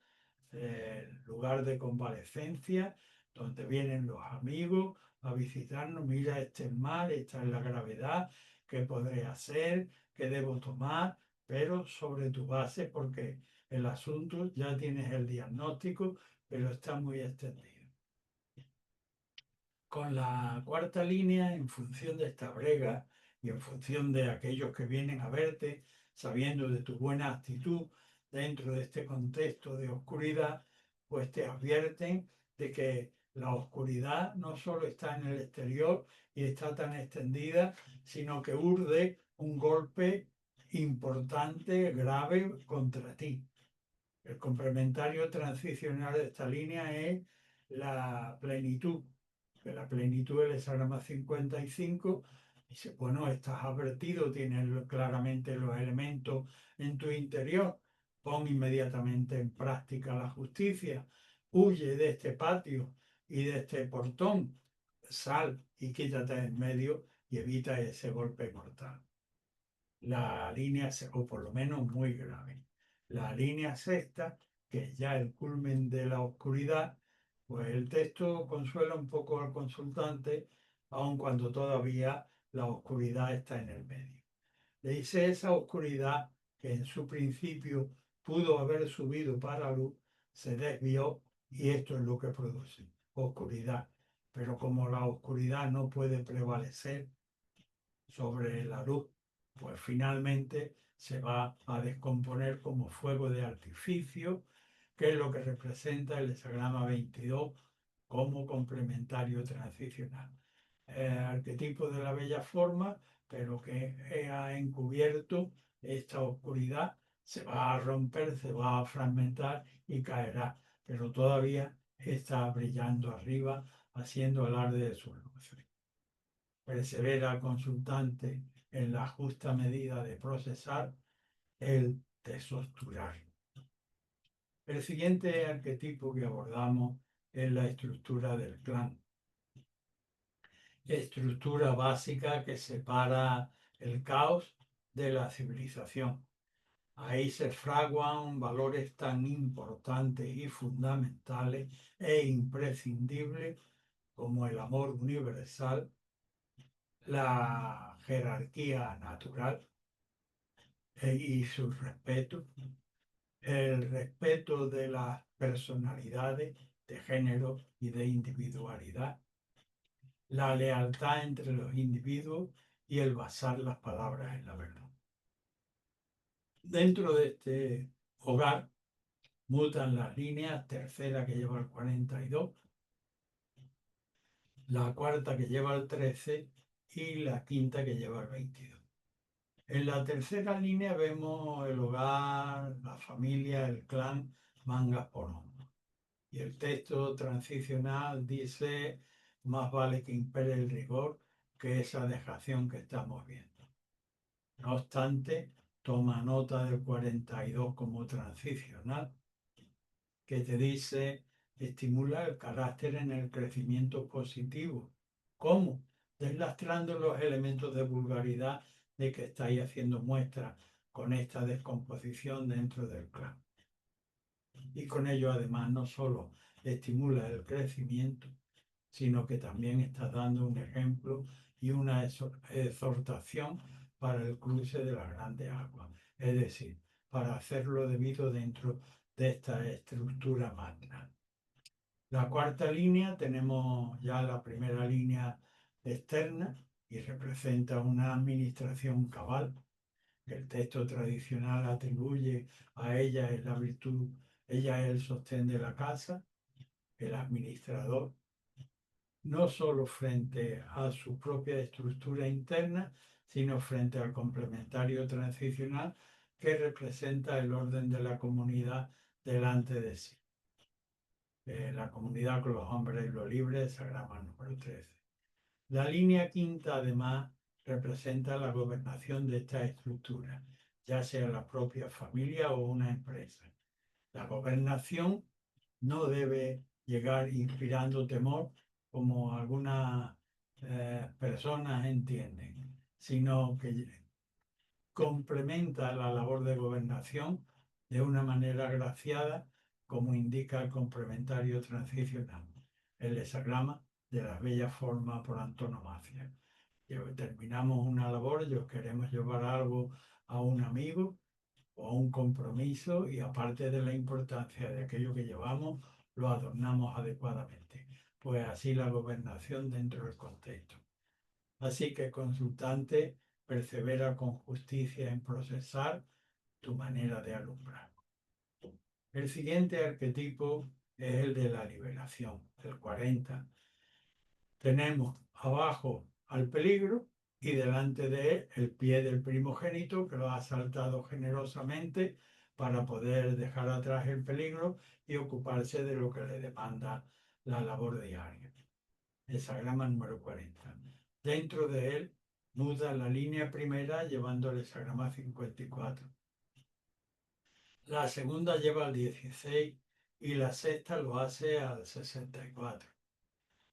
el lugar de convalecencia, donde vienen los amigos a visitarnos, mira, este es mal, esta es la gravedad, qué podré hacer, qué debo tomar, pero sobre tu base, porque el asunto ya tienes el diagnóstico, pero está muy extendido. Con la cuarta línea, en función de esta brega y en función de aquellos que vienen a verte, sabiendo de tu buena actitud dentro de este contexto de oscuridad, pues te advierten de que la oscuridad no solo está en el exterior y está tan extendida, sino que urde un golpe importante, grave contra ti. El complementario transicional de esta línea es la plenitud, que la plenitud es el hexagrama 55. Dice, bueno, estás advertido, tienes claramente los elementos en tu interior, pon inmediatamente en práctica la justicia, huye de este patio y de este portón, sal y quítate en medio y evita ese golpe mortal. La línea, o por lo menos muy grave. La línea sexta, que es ya el culmen de la oscuridad, pues el texto consuela un poco al consultante, aun cuando todavía la oscuridad está en el medio. Le dice esa oscuridad que en su principio pudo haber subido para luz, se desvió y esto es lo que produce oscuridad. Pero como la oscuridad no puede prevalecer sobre la luz, pues finalmente se va a descomponer como fuego de artificio, que es lo que representa el hexagrama 22 como complementario transicional. Arquetipo de la bella forma, pero que ha encubierto esta oscuridad se va a romper, se va a fragmentar y caerá, pero todavía está brillando arriba, haciendo alarde de sus luces. Persevera el consultante en la justa medida de procesar, el de sosturar. El siguiente arquetipo que abordamos es la estructura del clan. Estructura básica que separa el caos de la civilización. Ahí se fraguan valores tan importantes y fundamentales e imprescindibles como el amor universal, la jerarquía natural y su respeto, el respeto de las personalidades, de género y de individualidad, la lealtad entre los individuos y el basar las palabras en la verdad. Dentro de este hogar mutan las líneas, tercera que lleva el 42, la cuarta que lleva el 13 y la quinta que lleva el 22. En la tercera línea vemos el hogar, la familia, el clan, mangas por hombro. Y el texto transicional dice, más vale que impere el rigor que esa dejación que estamos viendo. No obstante, toma nota del 42 como transicional, que te dice, estimula el carácter en el crecimiento positivo. ¿Cómo? Deslastrando los elementos de vulgaridad de que estáis haciendo muestra con esta descomposición dentro del clan. Y con ello además no solo estimula el crecimiento, sino que también está dando un ejemplo y una exhortación para el cruce de las grandes aguas, es decir, para hacerlo debido dentro de esta estructura magna. La cuarta línea tenemos ya la primera línea externa y representa una administración cabal. El texto tradicional atribuye a ella es la virtud, ella es el sostén de la casa, el administrador, no solo frente a su propia estructura interna, sino frente al complementario transicional que representa el orden de la comunidad delante de sí. La comunidad con los hombres y los libres, Sagrama número 13. La línea quinta, además, representa la gobernación de esta estructura, ya sea la propia familia o una empresa. La gobernación no debe llegar inspirando temor, como algunas personas entienden, sino que complementa la labor de gobernación de una manera graciada, como indica el complementario transicional, el hexagrama de la bella forma por antonomasia. Terminamos una labor y os queremos llevar algo a un amigo o a un compromiso y aparte de la importancia de aquello que llevamos, lo adornamos adecuadamente. Pues así la gobernación dentro del contexto. Así que consultante, persevera con justicia en procesar tu manera de alumbrar. El siguiente arquetipo es el de la liberación, el 40. Tenemos abajo al peligro y delante de él el pie del primogénito que lo ha saltado generosamente para poder dejar atrás el peligro y ocuparse de lo que le demanda la labor diaria. Hexagrama número 40. Dentro de él muda la línea primera llevando el hexagrama 54. La segunda lleva al 16 y la sexta lo hace al 64.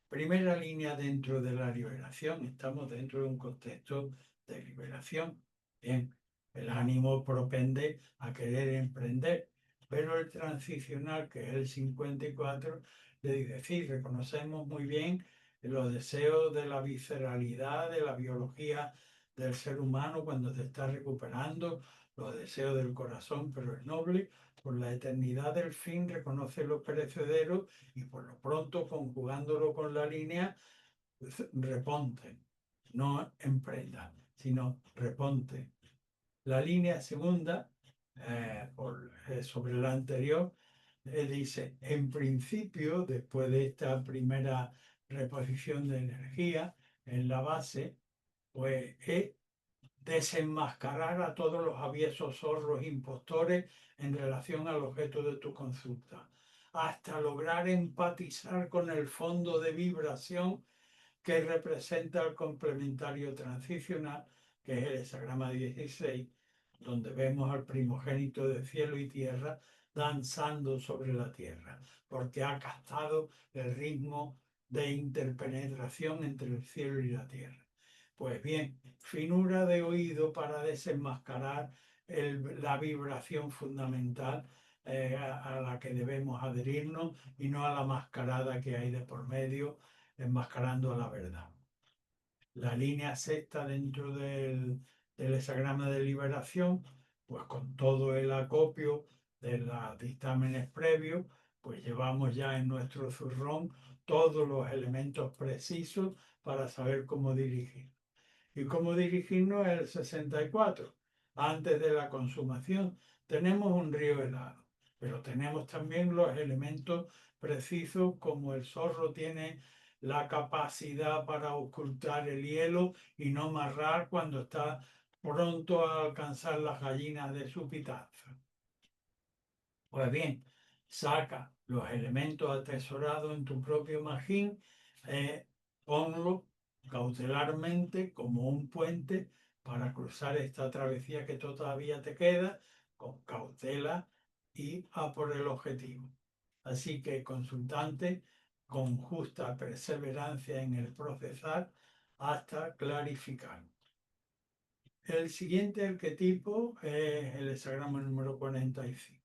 Primera línea dentro de la liberación. Estamos dentro de un contexto de liberación. Bien, el ánimo propende a querer emprender, pero el transicional, que es el 54, le dice, sí, reconocemos muy bien los deseos de la visceralidad, de la biología del ser humano cuando se está recuperando, los deseos del corazón, pero es noble, por la eternidad del fin reconoce lo perecedero y por lo pronto, conjugándolo con la línea, reponte, no emprenda, sino reponte. La línea segunda, sobre la anterior, dice, en principio, después de esta primera reposición de energía en la base, pues desenmascarar a todos los aviesos zorros impostores en relación al objeto de tu consulta, hasta lograr empatizar con el fondo de vibración que representa el complementario transicional, que es el hexagrama 16, donde vemos al primogénito de cielo y tierra danzando sobre la tierra, porque ha captado el ritmo de interpenetración entre el cielo y la tierra. Pues bien, finura de oído para desenmascarar la vibración fundamental a la que debemos adherirnos y no a la mascarada que hay de por medio, enmascarando a la verdad. La línea sexta dentro del hexagrama de liberación, pues con todo el acopio de los dictámenes previos, pues llevamos ya en nuestro zurrón todos los elementos precisos para saber cómo dirigir. ¿Y cómo dirigirnos el 64? Antes de la consumación tenemos un río helado, pero tenemos también los elementos precisos como el zorro tiene la capacidad para ocultar el hielo y no marrar cuando está pronto a alcanzar las gallinas de su pitanza. Pues bien, saca los elementos atesorados en tu propio magín, ponlo cautelarmente como un puente para cruzar esta travesía que todavía te queda con cautela y a por el objetivo. Así que consultante, con justa perseverancia en el procesar hasta clarificar. El siguiente arquetipo es el hexagrama número 45.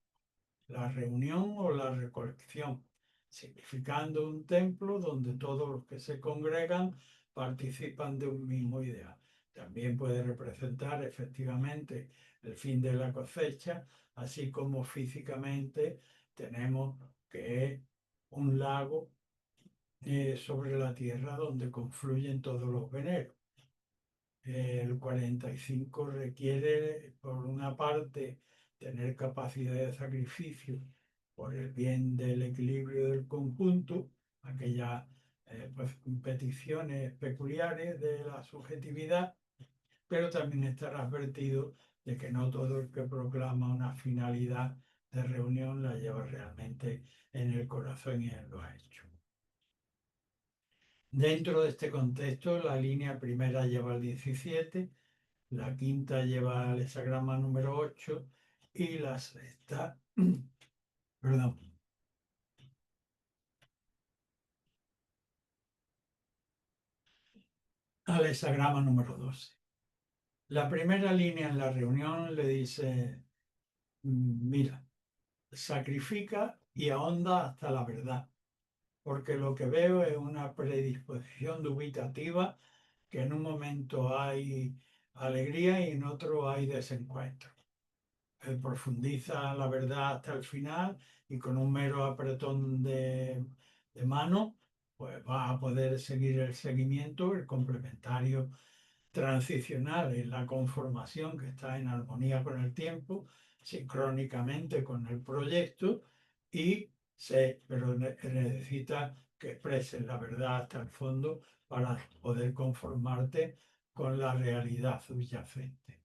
La reunión o la recolección, significando un templo donde todos los que se congregan participan de un mismo ideal. También puede representar efectivamente el fin de la cosecha, así como físicamente tenemos que es un lago sobre la tierra donde confluyen todos los veneros. El 45 requiere, por una parte, tener capacidad de sacrificio por el bien del equilibrio del conjunto, aquellas pues, peticiones peculiares de la subjetividad, pero también estar advertido de que no todo el que proclama una finalidad de reunión la lleva realmente en el corazón y en los hechos. Dentro de este contexto, la línea primera lleva el 17, la quinta lleva el hexagrama número 8 y la sexta, perdón, al hexagrama número 12. La primera línea en la reunión le dice, mira, sacrifica y ahonda hasta la verdad, porque lo que veo es una predisposición dubitativa que en un momento hay alegría y en otro hay desencuentro. Él profundiza la verdad hasta el final y con un mero apretón de mano, pues vas a poder seguir el seguimiento, el complementario transicional en la conformación que está en armonía con el tiempo, sincrónicamente con el proyecto pero necesita que expreses la verdad hasta el fondo para poder conformarte con la realidad subyacente.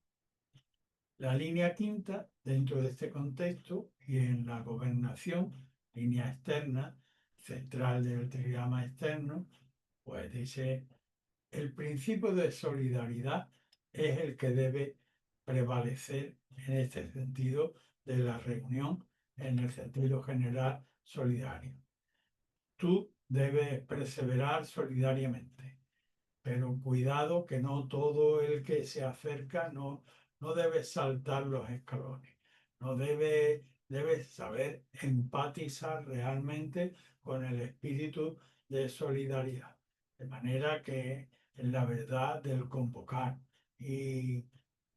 La línea quinta, dentro de este contexto y en la gobernación, línea externa, central del trigrama externo, pues dice, el principio de solidaridad es el que debe prevalecer en este sentido de la reunión, en el sentido general solidario. Tú debes perseverar solidariamente, pero cuidado que no todo el que se acerca no debe saltar los escalones, no debe saber empatizar realmente con el espíritu de solidaridad, de manera que en la verdad del convocar y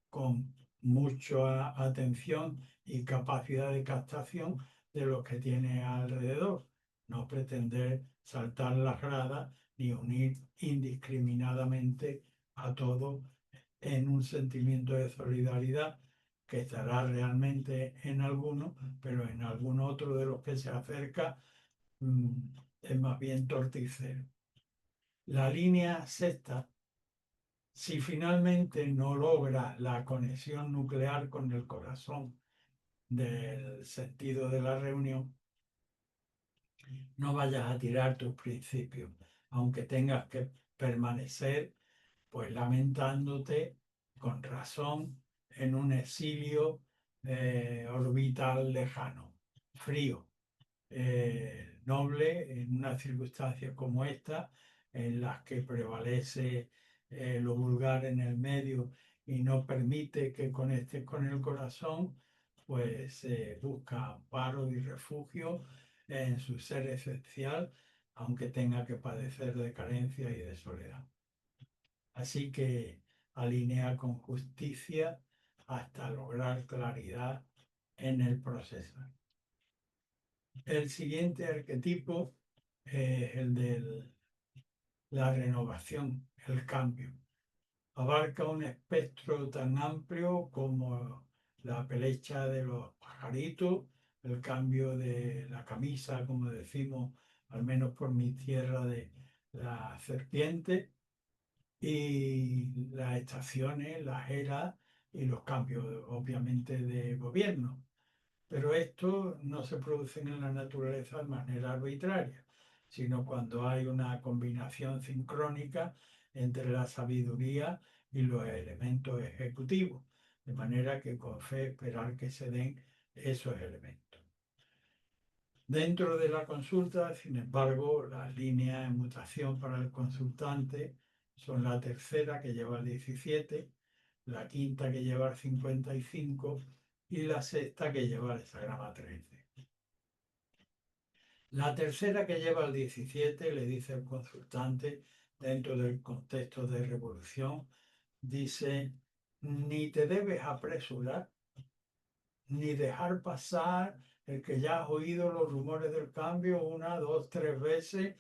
con mucha atención y capacidad de captación de lo que tiene alrededor, no pretender saltar las gradas ni unir indiscriminadamente a todo en un sentimiento de solidaridad que estará realmente en alguno, pero en algún otro de los que se acerca es más bien torticero. La línea sexta Si finalmente no logra la conexión nuclear con el corazón del sentido de la reunión, no vayas a tirar tus principios, aunque tengas que permanecer pues lamentándote con razón en un exilio orbital lejano, frío, noble en una circunstancia como esta, en las que prevalece lo vulgar en el medio y no permite que conectes con el corazón, pues busca amparo y refugio en su ser esencial, aunque tenga que padecer de carencia y de soledad. Así que alinea con justicia hasta lograr claridad en el proceso. El siguiente arquetipo es el de la renovación, el cambio. Abarca un espectro tan amplio como la pelecha de los pajaritos, el cambio de la camisa, como decimos, al menos por mi tierra, de la serpiente, y las estaciones, las eras y los cambios, obviamente, de gobierno. Pero esto no se produce en la naturaleza de manera arbitraria, sino cuando hay una combinación sincrónica entre la sabiduría y los elementos ejecutivos, de manera que con fe esperar que se den esos elementos. Dentro de la consulta, sin embargo, las líneas de mutación para el consultante son la tercera, que lleva el 17, la quinta, que lleva el 55, y la sexta, que lleva el hexagrama 13. La tercera, que lleva el 17, le dice al consultante, dentro del contexto de revolución, dice, ni te debes apresurar, ni dejar pasar el que ya has oído los rumores del cambio una, dos, tres veces,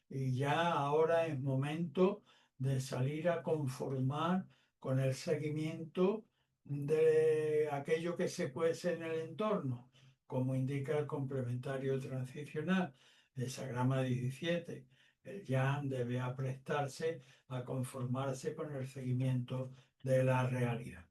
y ya ahora es momento de salir a conformar con el seguimiento de aquello que se cuece en el entorno, como indica el complementario transicional de Sagrama 17. El Yan debe aprestarse a conformarse con el seguimiento de la realidad.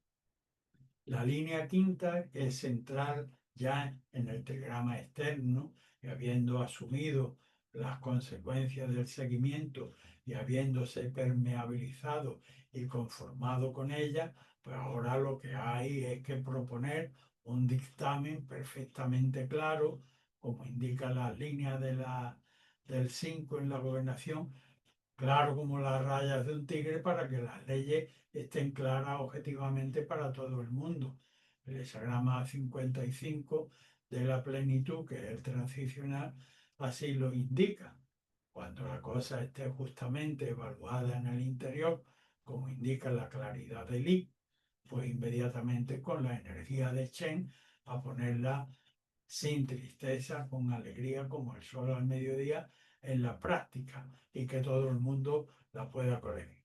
La línea quinta es central ya en el trigrama externo, y habiendo asumido las consecuencias del seguimiento y habiéndose permeabilizado y conformado con ella, pues ahora lo que hay es que proponer un dictamen perfectamente claro, como indica las líneas del 5 en la gobernación, claro como las rayas de un tigre, para que las leyes estén claras objetivamente para todo el mundo. El hexagrama 55 de la plenitud, que es el transicional, así lo indica. Cuando la cosa esté justamente evaluada en el interior, como indica la claridad del I, pues inmediatamente con la energía de Chen a ponerla sin tristeza, con alegría, como el sol al mediodía, en la práctica, y que todo el mundo la pueda corregir.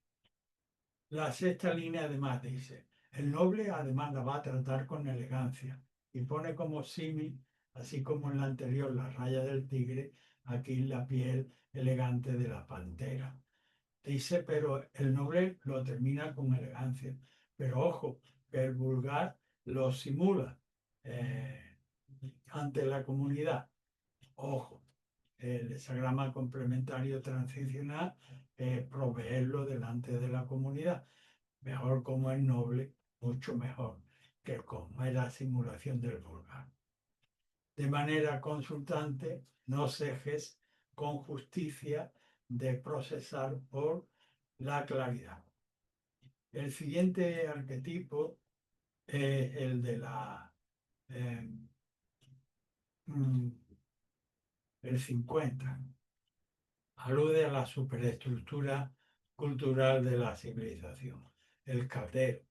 La sexta línea además dice, el noble además la va a tratar con elegancia, y pone como símil, así como en la anterior la raya del tigre, aquí la piel elegante de la pantera. Dice, pero el noble lo termina con elegancia, pero ojo, que el vulgar lo simula ante la comunidad. Ojo, el hexagrama complementario transicional es proveerlo delante de la comunidad. Mejor como es noble, mucho mejor que como es la simulación del vulgar. De manera consultante, no cejes con justicia de procesar por la claridad. El siguiente arquetipo es el de eh, mm, el 50. Alude a la superestructura cultural de la civilización, el caldero,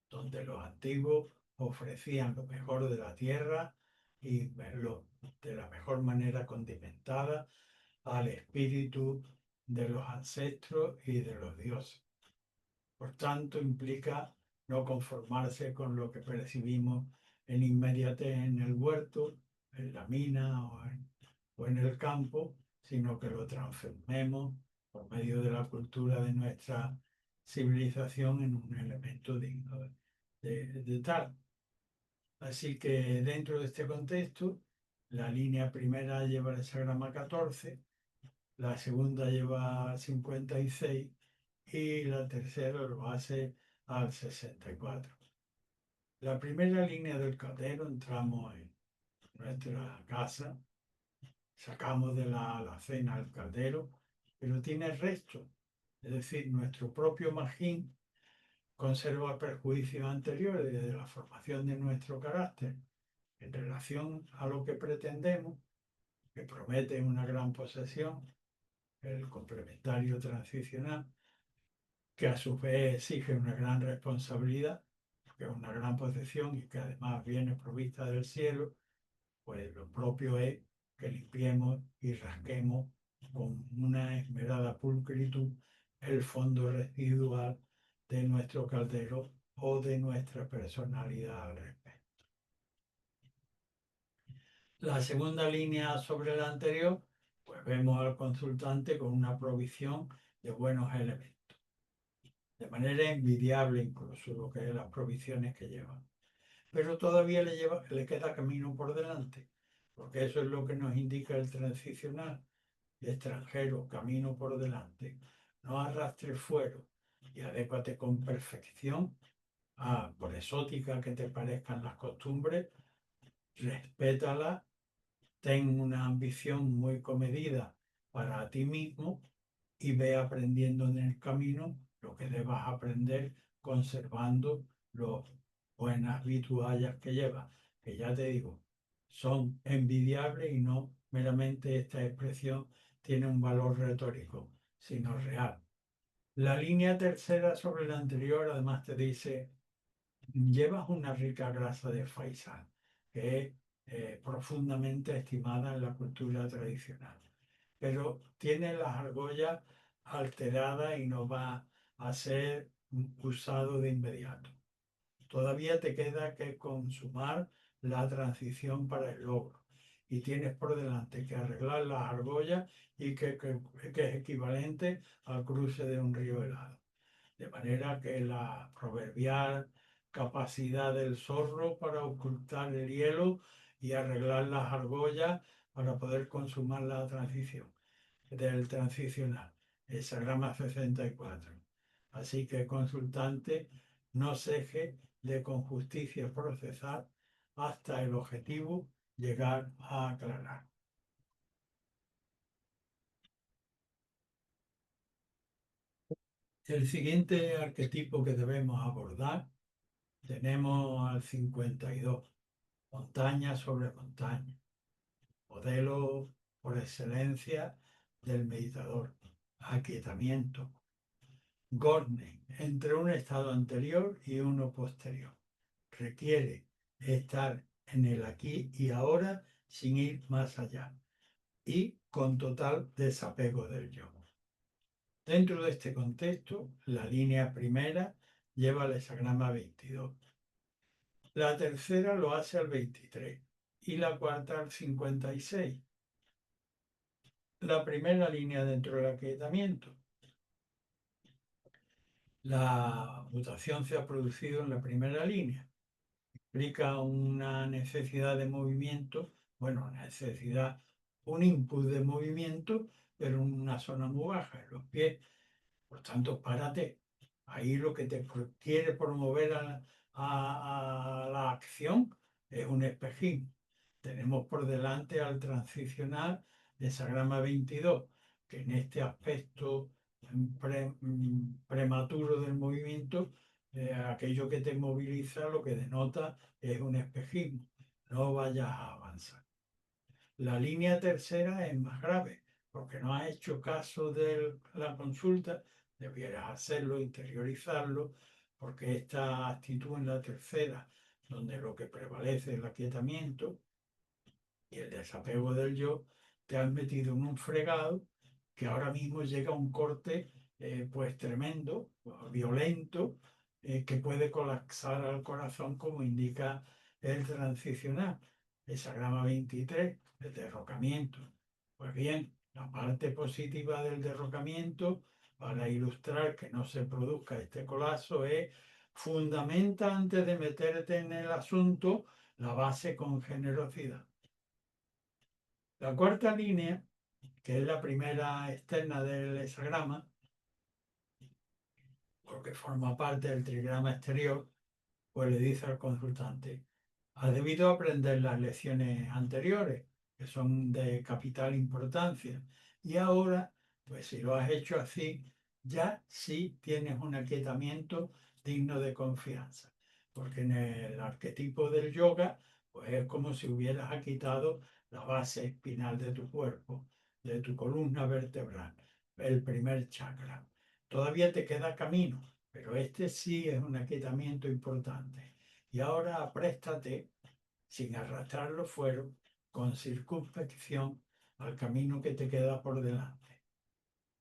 donde los antiguos ofrecían lo mejor de la tierra y de la mejor manera condimentada al espíritu de los ancestros y de los dioses. Por tanto, implica no conformarse con lo que percibimos en inmediatez en el huerto, en la mina o en el campo, sino que lo transformemos por medio de la cultura de nuestra civilización en un elemento digno de tal. Así que dentro de este contexto, la línea primera lleva el hexagrama 14, la segunda lleva 56 y la tercera lo hace al 64. La primera línea del caldero, entramos en nuestra casa, sacamos de la alacena el caldero, pero tiene resto. Es decir, nuestro propio magín conserva perjuicios anteriores de la formación de nuestro carácter en relación a lo que pretendemos, que promete una gran posesión, el complementario transicional, que a su vez exige una gran responsabilidad, que es una gran posesión y que además viene provista del cielo, pues lo propio es que limpiemos y rasquemos con una esmerada pulcritud el fondo residual de nuestro caldero o de nuestra personalidad al respecto. La segunda línea sobre la anterior, pues vemos al consultante con una provisión de buenos elementos, de manera envidiable incluso lo que es las provisiones que lleva. Pero todavía le queda camino por delante, porque eso es lo que nos indica el transicional. Extranjero, camino por delante, no arrastres fuero y adécuate con perfección por exótica que te parezcan las costumbres, respétalas, ten una ambición muy comedida para ti mismo y ve aprendiendo en el camino lo que debas aprender conservando las buenas vituallas que llevas, que ya te digo, son envidiables y no meramente esta expresión tiene un valor retórico, sino real. La línea tercera sobre la anterior además te dice, llevas una rica grasa de faisán, que es profundamente estimada en la cultura tradicional, pero tiene las argollas alteradas y no va a ser usado de inmediato. Todavía te queda que consumar la transición para el logro y tienes por delante que arreglar las argollas y que es equivalente al cruce de un río helado. De manera que la proverbial capacidad del zorro para ocultar el hielo y arreglar las argollas para poder consumar la transición del transicional, hexagrama 64. Así que consultante no ceje de con justicia procesar hasta el objetivo llegar a aclarar. El siguiente arquetipo que debemos abordar tenemos al 52, montaña sobre montaña, modelo por excelencia del meditador, aquietamiento, Gorney, entre un estado anterior y uno posterior. Requiere estar en el aquí y ahora sin ir más allá y con total desapego del yo. Dentro de este contexto, la línea primera lleva el hexagrama 22. La tercera lo hace al 23 y la cuarta al 56. La primera línea dentro del aquietamiento. La mutación se ha producido en la primera línea. Implica una necesidad de movimiento, bueno, necesidad, un input de movimiento, pero en una zona muy baja, en los pies. Por tanto, párate. Ahí lo que te quiere promover a la acción es un espejismo. Tenemos por delante al transicional de hexagrama 22, que en este aspecto prematuro del movimiento, aquello que te moviliza lo que denota es un espejismo. No vayas a avanzar. La línea tercera es más grave, porque no has hecho caso de la consulta, debieras hacerlo, interiorizarlo, porque esta actitud en la tercera, donde lo que prevalece es el aquietamiento y el desapego del yo, te has metido en un fregado que ahora mismo llega a un corte pues tremendo, violento, que puede colapsar al corazón como indica el transicional, hexagrama 23, el derrocamiento. Pues bien, la parte positiva del derrocamiento para ilustrar que no se produzca este colapso es: fundamenta antes de meterte en el asunto la base con generosidad. La cuarta línea, que es la primera externa del hexagrama, porque forma parte del trigrama exterior, pues le dice al consultante: has debido aprender las lecciones anteriores, que son de capital importancia, y ahora, pues si lo has hecho así, ya sí tienes un aquietamiento digno de confianza, porque en el arquetipo del yoga, pues es como si hubieras aquietado la base espinal de tu cuerpo, de tu columna vertebral, el primer chakra. Todavía te queda camino, pero este sí es un aquietamiento importante. Y ahora apréstate, sin arrastrar los fueros, con circunspección al camino que te queda por delante.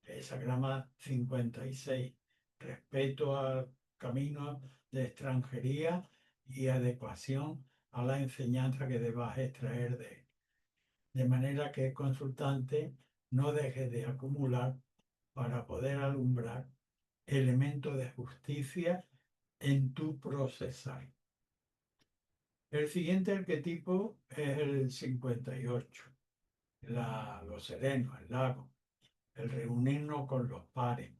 Hexagrama 56. Respeto al camino de extranjería y adecuación a la enseñanza que debas extraer de él. De manera que el consultante no deje de acumular para poder alumbrar elementos de justicia en tu procesar. El siguiente arquetipo es el 58, lo sereno, el lago, el reunirnos con los pares.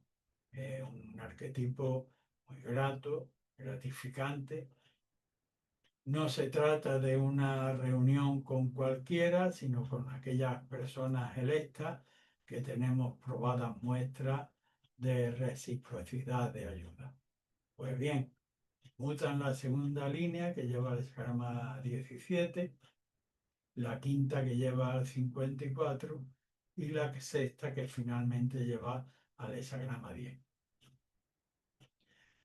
Un arquetipo muy grato, gratificante. No se trata de una reunión con cualquiera, sino con aquellas personas electas que tenemos probadas muestras de reciprocidad de ayuda. Pues bien, mutan la segunda línea que lleva el hexagrama 17, la quinta que lleva al 54 y la sexta que finalmente lleva al hexagrama 10.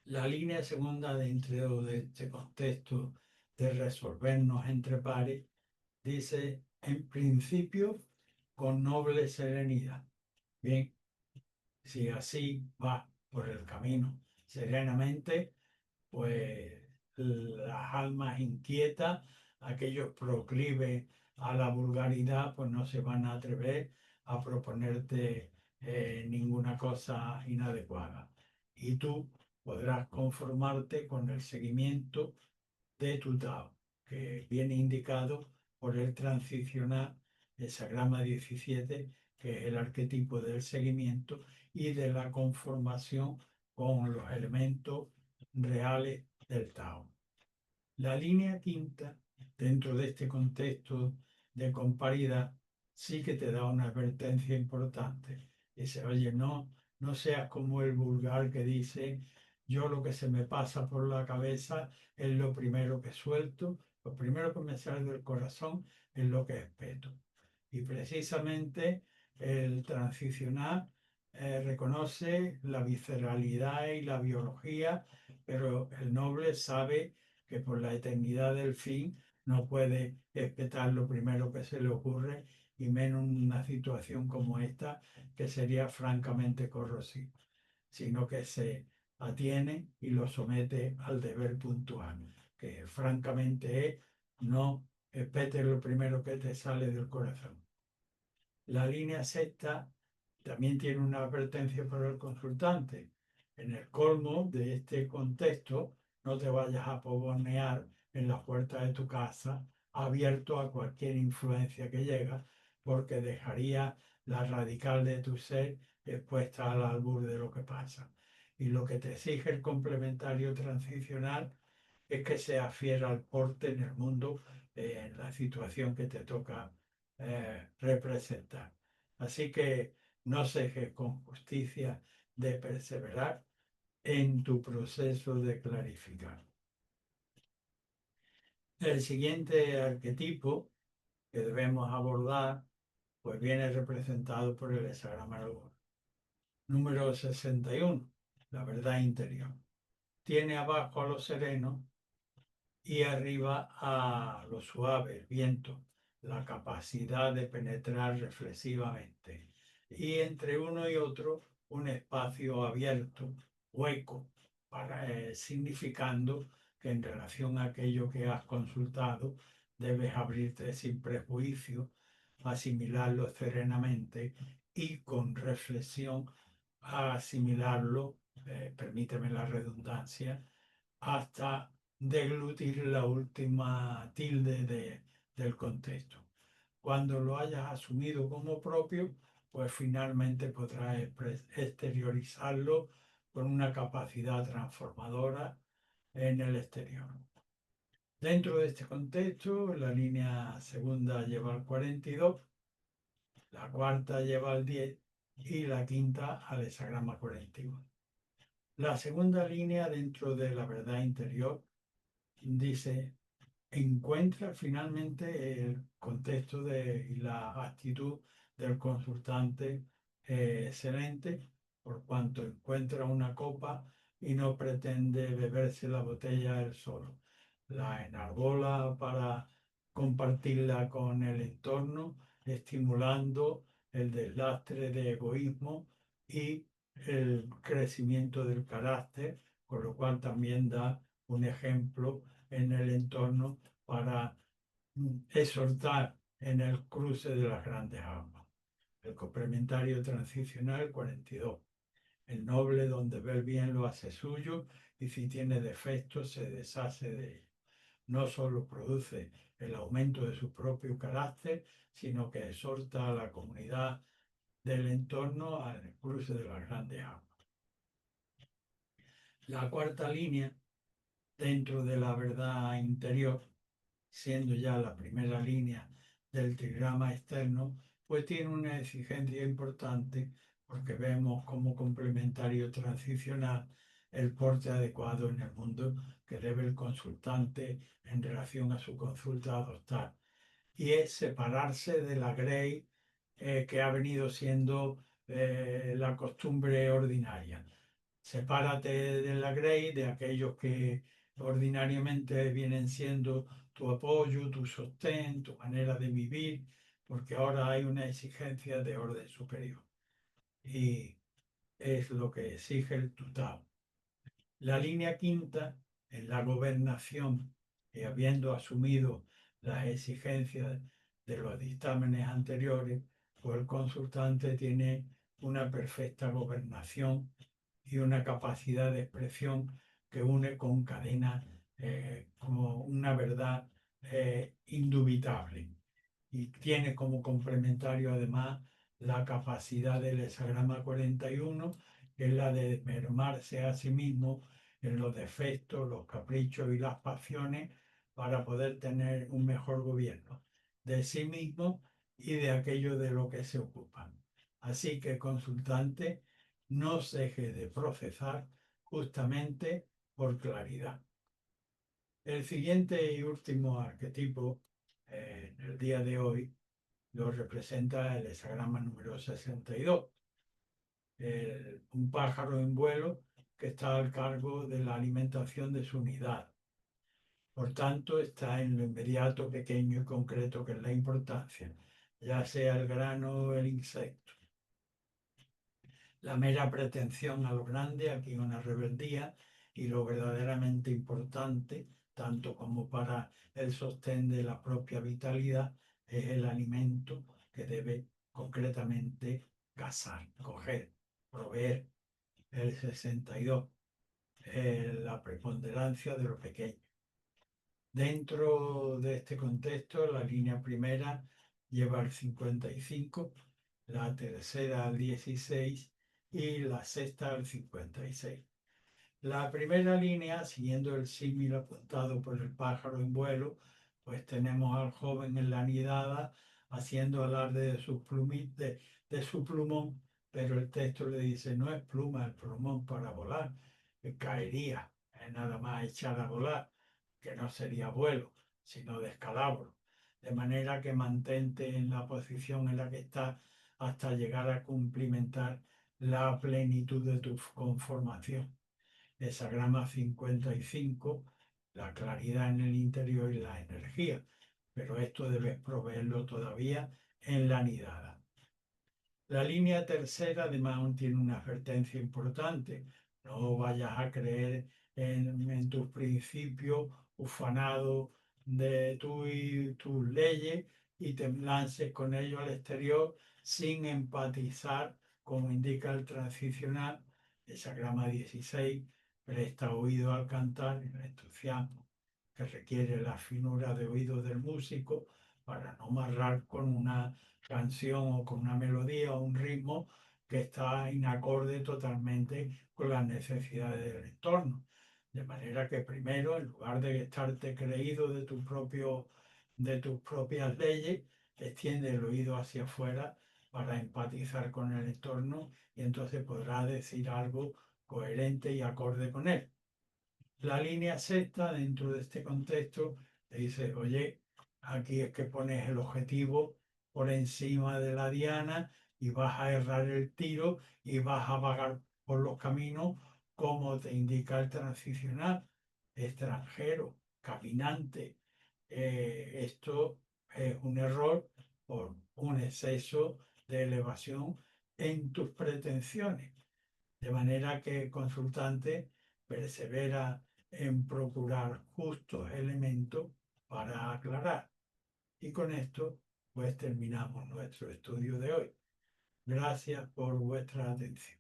La línea segunda dentro de este contexto de resolvernos entre pares dice: en principio, con noble serenidad. Bien, si así va por el camino serenamente, pues las almas inquietas, aquellos proclives a la vulgaridad, pues no se van a atrever a proponerte ninguna cosa inadecuada. Y tú podrás conformarte con el seguimiento de tu Tao, que viene indicado por el transicional hexagrama 17, que es el arquetipo del seguimiento y de la conformación con los elementos reales del Tao. La línea quinta, dentro de este contexto de comparidad, sí que te da una advertencia importante. Dice: oye, no seas como el vulgar que dice: yo lo que se me pasa por la cabeza es lo primero que suelto, lo primero que me sale del corazón es lo que espeto. Y precisamente el transicional reconoce la visceralidad y la biología, pero el noble sabe que por la eternidad del fin no puede espetar lo primero que se le ocurre, y menos en una situación como esta, que sería francamente corrosiva, sino que se atiene y lo somete al deber puntual, que francamente es: no espetes lo primero que te sale del corazón. La línea sexta también tiene una advertencia para el consultante. En el colmo de este contexto, no te vayas a pavonear en las puertas de tu casa, abierto a cualquier influencia que llega, porque dejaría la radical de tu ser expuesta al albur de lo que pasa. Y lo que te exige el complementario transicional es que seas fiel al porte en el mundo, en la situación que te toca representar. Así que no cejes con justicia de perseverar en tu proceso de clarificar. El siguiente arquetipo que debemos abordar, pues viene representado por el hexagrama número 61, la verdad interior. Tiene abajo a lo sereno y arriba a lo suave, el viento, la capacidad de penetrar reflexivamente. Y entre uno y otro, un espacio abierto, hueco, significando que en relación a aquello que has consultado, debes abrirte sin prejuicio, asimilarlo serenamente y con reflexión a asimilarlo, permíteme la redundancia, hasta deglutir la última tilde del contexto. Cuando lo hayas asumido como propio, pues finalmente podrás exteriorizarlo con una capacidad transformadora en el exterior. Dentro de este contexto, la línea segunda lleva al 42, la cuarta lleva al 10 y la quinta al hexagrama 41. La segunda línea dentro de la verdad interior dice: encuentra finalmente el contexto y la actitud del consultante excelente, por cuanto encuentra una copa y no pretende beberse la botella él solo. La enarbola para compartirla con el entorno, estimulando el deslastre de egoísmo y el crecimiento del carácter, con lo cual también da un ejemplo en el entorno para exhortar en el cruce de las grandes aguas. El complementario transicional 42. El noble donde ve el bien lo hace suyo y si tiene defectos se deshace de ellos. No solo produce el aumento de su propio carácter, sino que exhorta a la comunidad del entorno al cruce de las grandes aguas. La cuarta línea, dentro de la verdad interior, siendo ya la primera línea del trigrama externo, pues tiene una exigencia importante porque vemos como complementario transicional el porte adecuado en el mundo que debe el consultante en relación a su consulta adoptar. Y es separarse de la grey que ha venido siendo la costumbre ordinaria. Sepárate de la grey, de aquellos que ordinariamente vienen siendo tu apoyo, tu sostén, tu manera de vivir, porque ahora hay una exigencia de orden superior. Y es lo que exige el tutao. La línea quinta, en la gobernación, y habiendo asumido las exigencias de los dictámenes anteriores, pues el consultante tiene una perfecta gobernación y una capacidad de expresión que une con cadena como una verdad indubitable. Y tiene como complementario además la capacidad del hexagrama 41, que es la de mermarse a sí mismo en los defectos, los caprichos y las pasiones para poder tener un mejor gobierno de sí mismo y de aquello de lo que se ocupan. Así que consultante, no se deje de procesar justamente por claridad. El siguiente y último arquetipo en el día de hoy lo representa el hexagrama número 62, un pájaro en vuelo que está al cargo de la alimentación de su unidad. Por tanto, está en lo inmediato, pequeño y concreto, que es la importancia, ya sea el grano o el insecto. La mera pretensión a lo grande, aquí una rebeldía, y lo verdaderamente importante, tanto como para el sostén de la propia vitalidad, es el alimento que debe concretamente cazar, coger, proveer. El 62, la preponderancia de lo pequeño. Dentro de este contexto, la línea primera lleva al 55, la tercera al 16 y la sexta al 56. La primera línea, siguiendo el símil apuntado por el pájaro en vuelo, pues tenemos al joven en la nidada haciendo alarde de de su plumón, pero el texto le dice: no es pluma el plumón para volar, que caería, es nada más echar a volar, que no sería vuelo, sino descalabro. De manera que mantente en la posición en la que estás hasta llegar a cumplimentar la plenitud de tu conformación. Hexagrama 55, la claridad en el interior y la energía, pero esto debes proveerlo todavía en la nidada. La línea tercera además tiene una advertencia importante: no vayas a creer en tus principios ufanados de tú y tus leyes y te lances con ello al exterior sin empatizar como indica el transicional, esa grama 16, presta oído al cantar y el entusiasmo que requiere la finura de oído del músico para no marrar con una canción o con una melodía o un ritmo que está inacorde totalmente con las necesidades del entorno. De manera que primero, en lugar de estarte creído de tus propias leyes, extiende el oído hacia afuera para empatizar con el entorno y entonces podrás decir algo coherente y acorde con él. La línea sexta, dentro de este contexto, te dice, oye, aquí es que pones el objetivo por encima de la diana y vas a errar el tiro y vas a vagar por los caminos como te indica el transicional, extranjero, caminante. Esto es un error por un exceso de elevación en tus pretensiones. De manera que el consultante persevera en procurar justos elementos para aclarar. Y con esto, pues terminamos nuestro estudio de hoy. Gracias por vuestra atención.